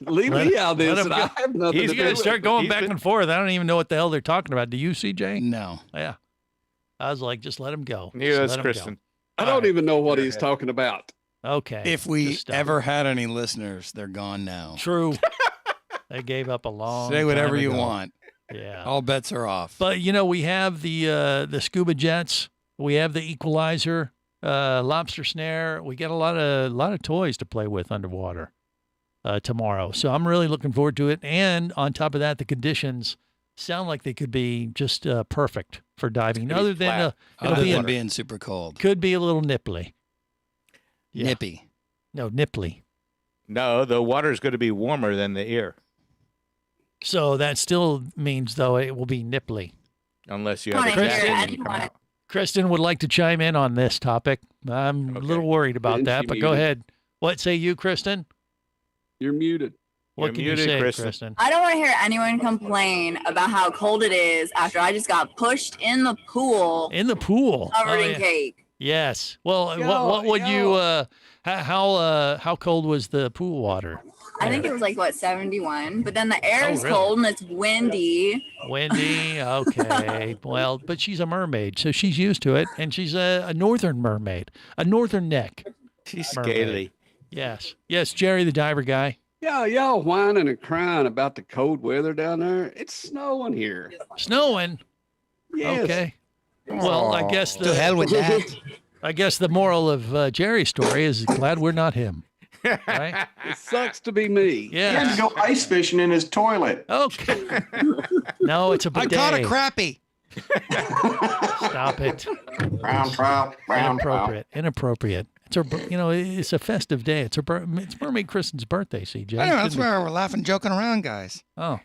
Leave me out this. I have nothing He's going to start going back and forth. I don't even know what the hell they're talking about. Do you, CJ? No. Yeah. I was like, just let him go. Neither does Kristen. I don't even know what he's talking about. Okay. If we ever had any listeners, they're gone now. True. They gave up a long Say whatever time you ago. want. Yeah. All bets are off. But, you know, we have the scuba jets. We have the equalizer, lobster snare. We get a lot of toys to play with underwater tomorrow. So I'm really looking forward to it. And on top of that, the conditions sound like they could be just perfect for diving. Other than being super cold. Could be a little nipply. Yeah. Nippy. No, nipply. No, the water is going to be warmer than the air. So that still means, though, it will be nipply. Unless you have a jacket. Kristen would like to chime in on this topic. I'm a little worried about that, but go ahead. What say you, Kristen? You're muted. What can you say, Kristen? I don't want to hear anyone complain about how cold it is after I just got pushed in the pool. In the pool? Covered in cake. Yes. Well, what would you, how cold was the pool water? I think it was like, 71? But then the air is cold and it's windy. Windy? Okay. Well, but she's a mermaid, so she's used to it. And she's a northern mermaid, a northern neck. She's mermaid. scaly. Yes. Yes, Jerry, the diver guy. Yeah, y'all whining and crying about the cold weather down there. It's snowing here. Snowing? Yes. Okay. Well, I guess to hell with that. I guess the moral of Jerry's story is glad we're not him. Right? It sucks to be me. Yeah. He had to go ice fishing in his toilet. Okay. No, it's a bidet. I caught a crappie. Stop it. Brown trout. Inappropriate. It's a festive day. It's Mermaid Kristen's birthday, CJ. I know, that's why we're laughing, joking around, guys. Oh.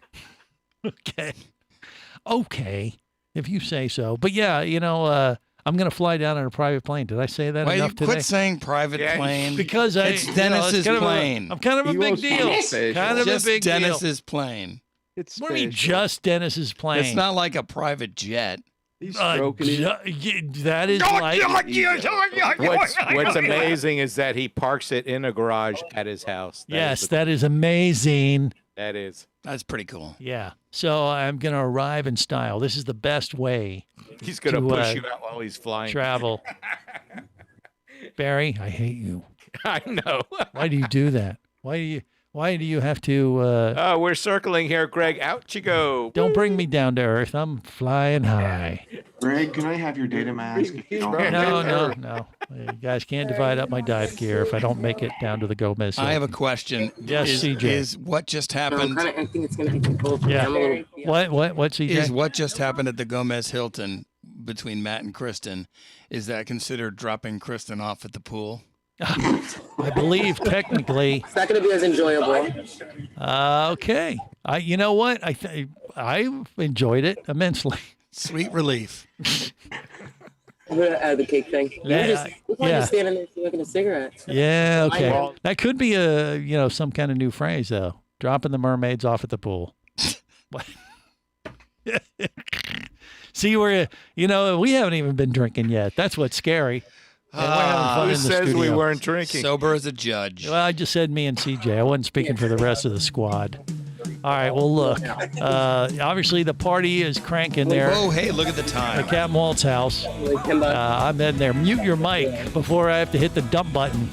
Okay. If you say so. But yeah, I'm going to fly down on a private plane. Did I say that enough today? Quit saying private plane. Because it's Dennis's plane. I'm kind of a big deal. Kind of just a big Dennis's deal. plane. It's what do you mean just Dennis's plane? It's not like a private jet. He's stroking it. That is like... What's amazing is that he parks it in a garage at his house. That is amazing. That is. That's pretty cool. Yeah. So I'm going to arrive in style. This is the best way. He's going to push you out while he's flying. Travel. Barry, I hate you. I know. Why do you do that? Why do you have to... we're circling here, Greg. Out you go. Don't bring me down to earth. I'm flying high. Greg, can I have your data mask? No. You guys can't divide up my dive gear if I don't make it down to the Gomez. I have a question. Yes, CJ. Is what just happened... I think it's going to be cold. Yeah. What, CJ? Is what just happened at the Gomez Hilton between Matt and Kristen, is that considered dropping Kristen off at the pool? I believe technically It's not going to be as enjoyable. Okay. You know what? I enjoyed it immensely. Sweet relief. I'm going to add the cake thing. Yeah. Just standing there smoking a cigarette. Yeah. Okay. That could be some kind of new phrase though. Dropping the mermaids off at the pool. What? See, we haven't even been drinking yet. That's what's scary. And we're having fun Who in the says studio. we weren't drinking? Sober as a judge. Well, I just said me and CJ. I wasn't speaking for the rest of the squad. All right, well, look. Obviously, the party is cranking there. Oh, hey, look at the time. At Captain Walt's house. I'm in there. Mute your mic before I have to hit the dump button.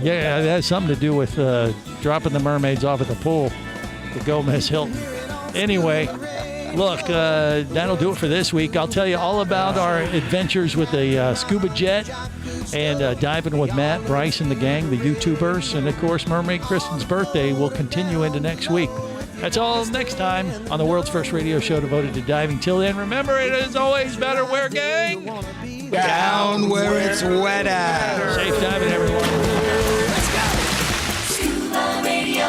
Yeah, that has something to do with dropping the mermaids off at the pool. The Gomez Hilton. Anyway, look, that'll do it for this week. I'll tell you all about our adventures with the scuba jet and diving with Matt, Bryce, and the gang, the YouTubers. And, of course, Mermaid Kristen's birthday will continue into next week. That's all next time on the world's first radio show devoted to diving. Till then, remember, it is always better where, gang? Down where it's wetter. Safe diving, everyone.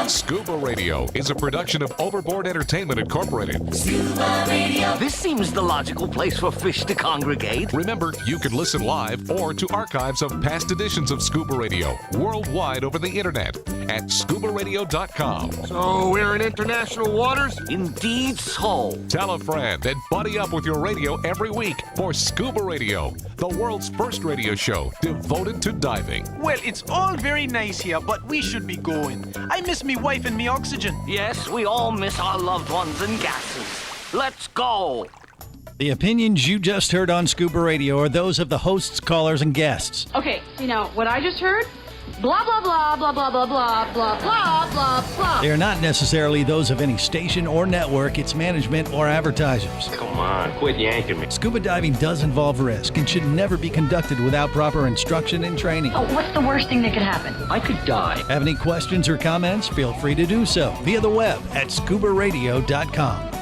Scuba Radio is a production of Overboard Entertainment Incorporated. Scuba Radio. This seems the logical place for fish to congregate. Remember, you can listen live or to archives of past editions of Scuba Radio worldwide over the internet at ScubaRadio.com. So we're in international waters? Indeed so. Tell a friend and buddy up with your radio every week for Scuba Radio, the world's first radio show devoted to diving. Well, it's all very nice here, but we should be going. I miss me wife and me oxygen. Yes, we all miss our loved ones and gases. Let's go. The opinions you just heard on Scuba Radio are those of the hosts, callers, and guests. Okay, what I just heard? Blah, blah, blah, blah, blah, blah, blah, blah, blah, blah, blah. They are not necessarily those of any station or network, its management, or advertisers. Come on, quit yanking me. Scuba diving does involve risk and should never be conducted without proper instruction and training. Oh, what's the worst thing that could happen? I could die. Have any questions or comments? Feel free to do so via the web at ScubaRadio.com.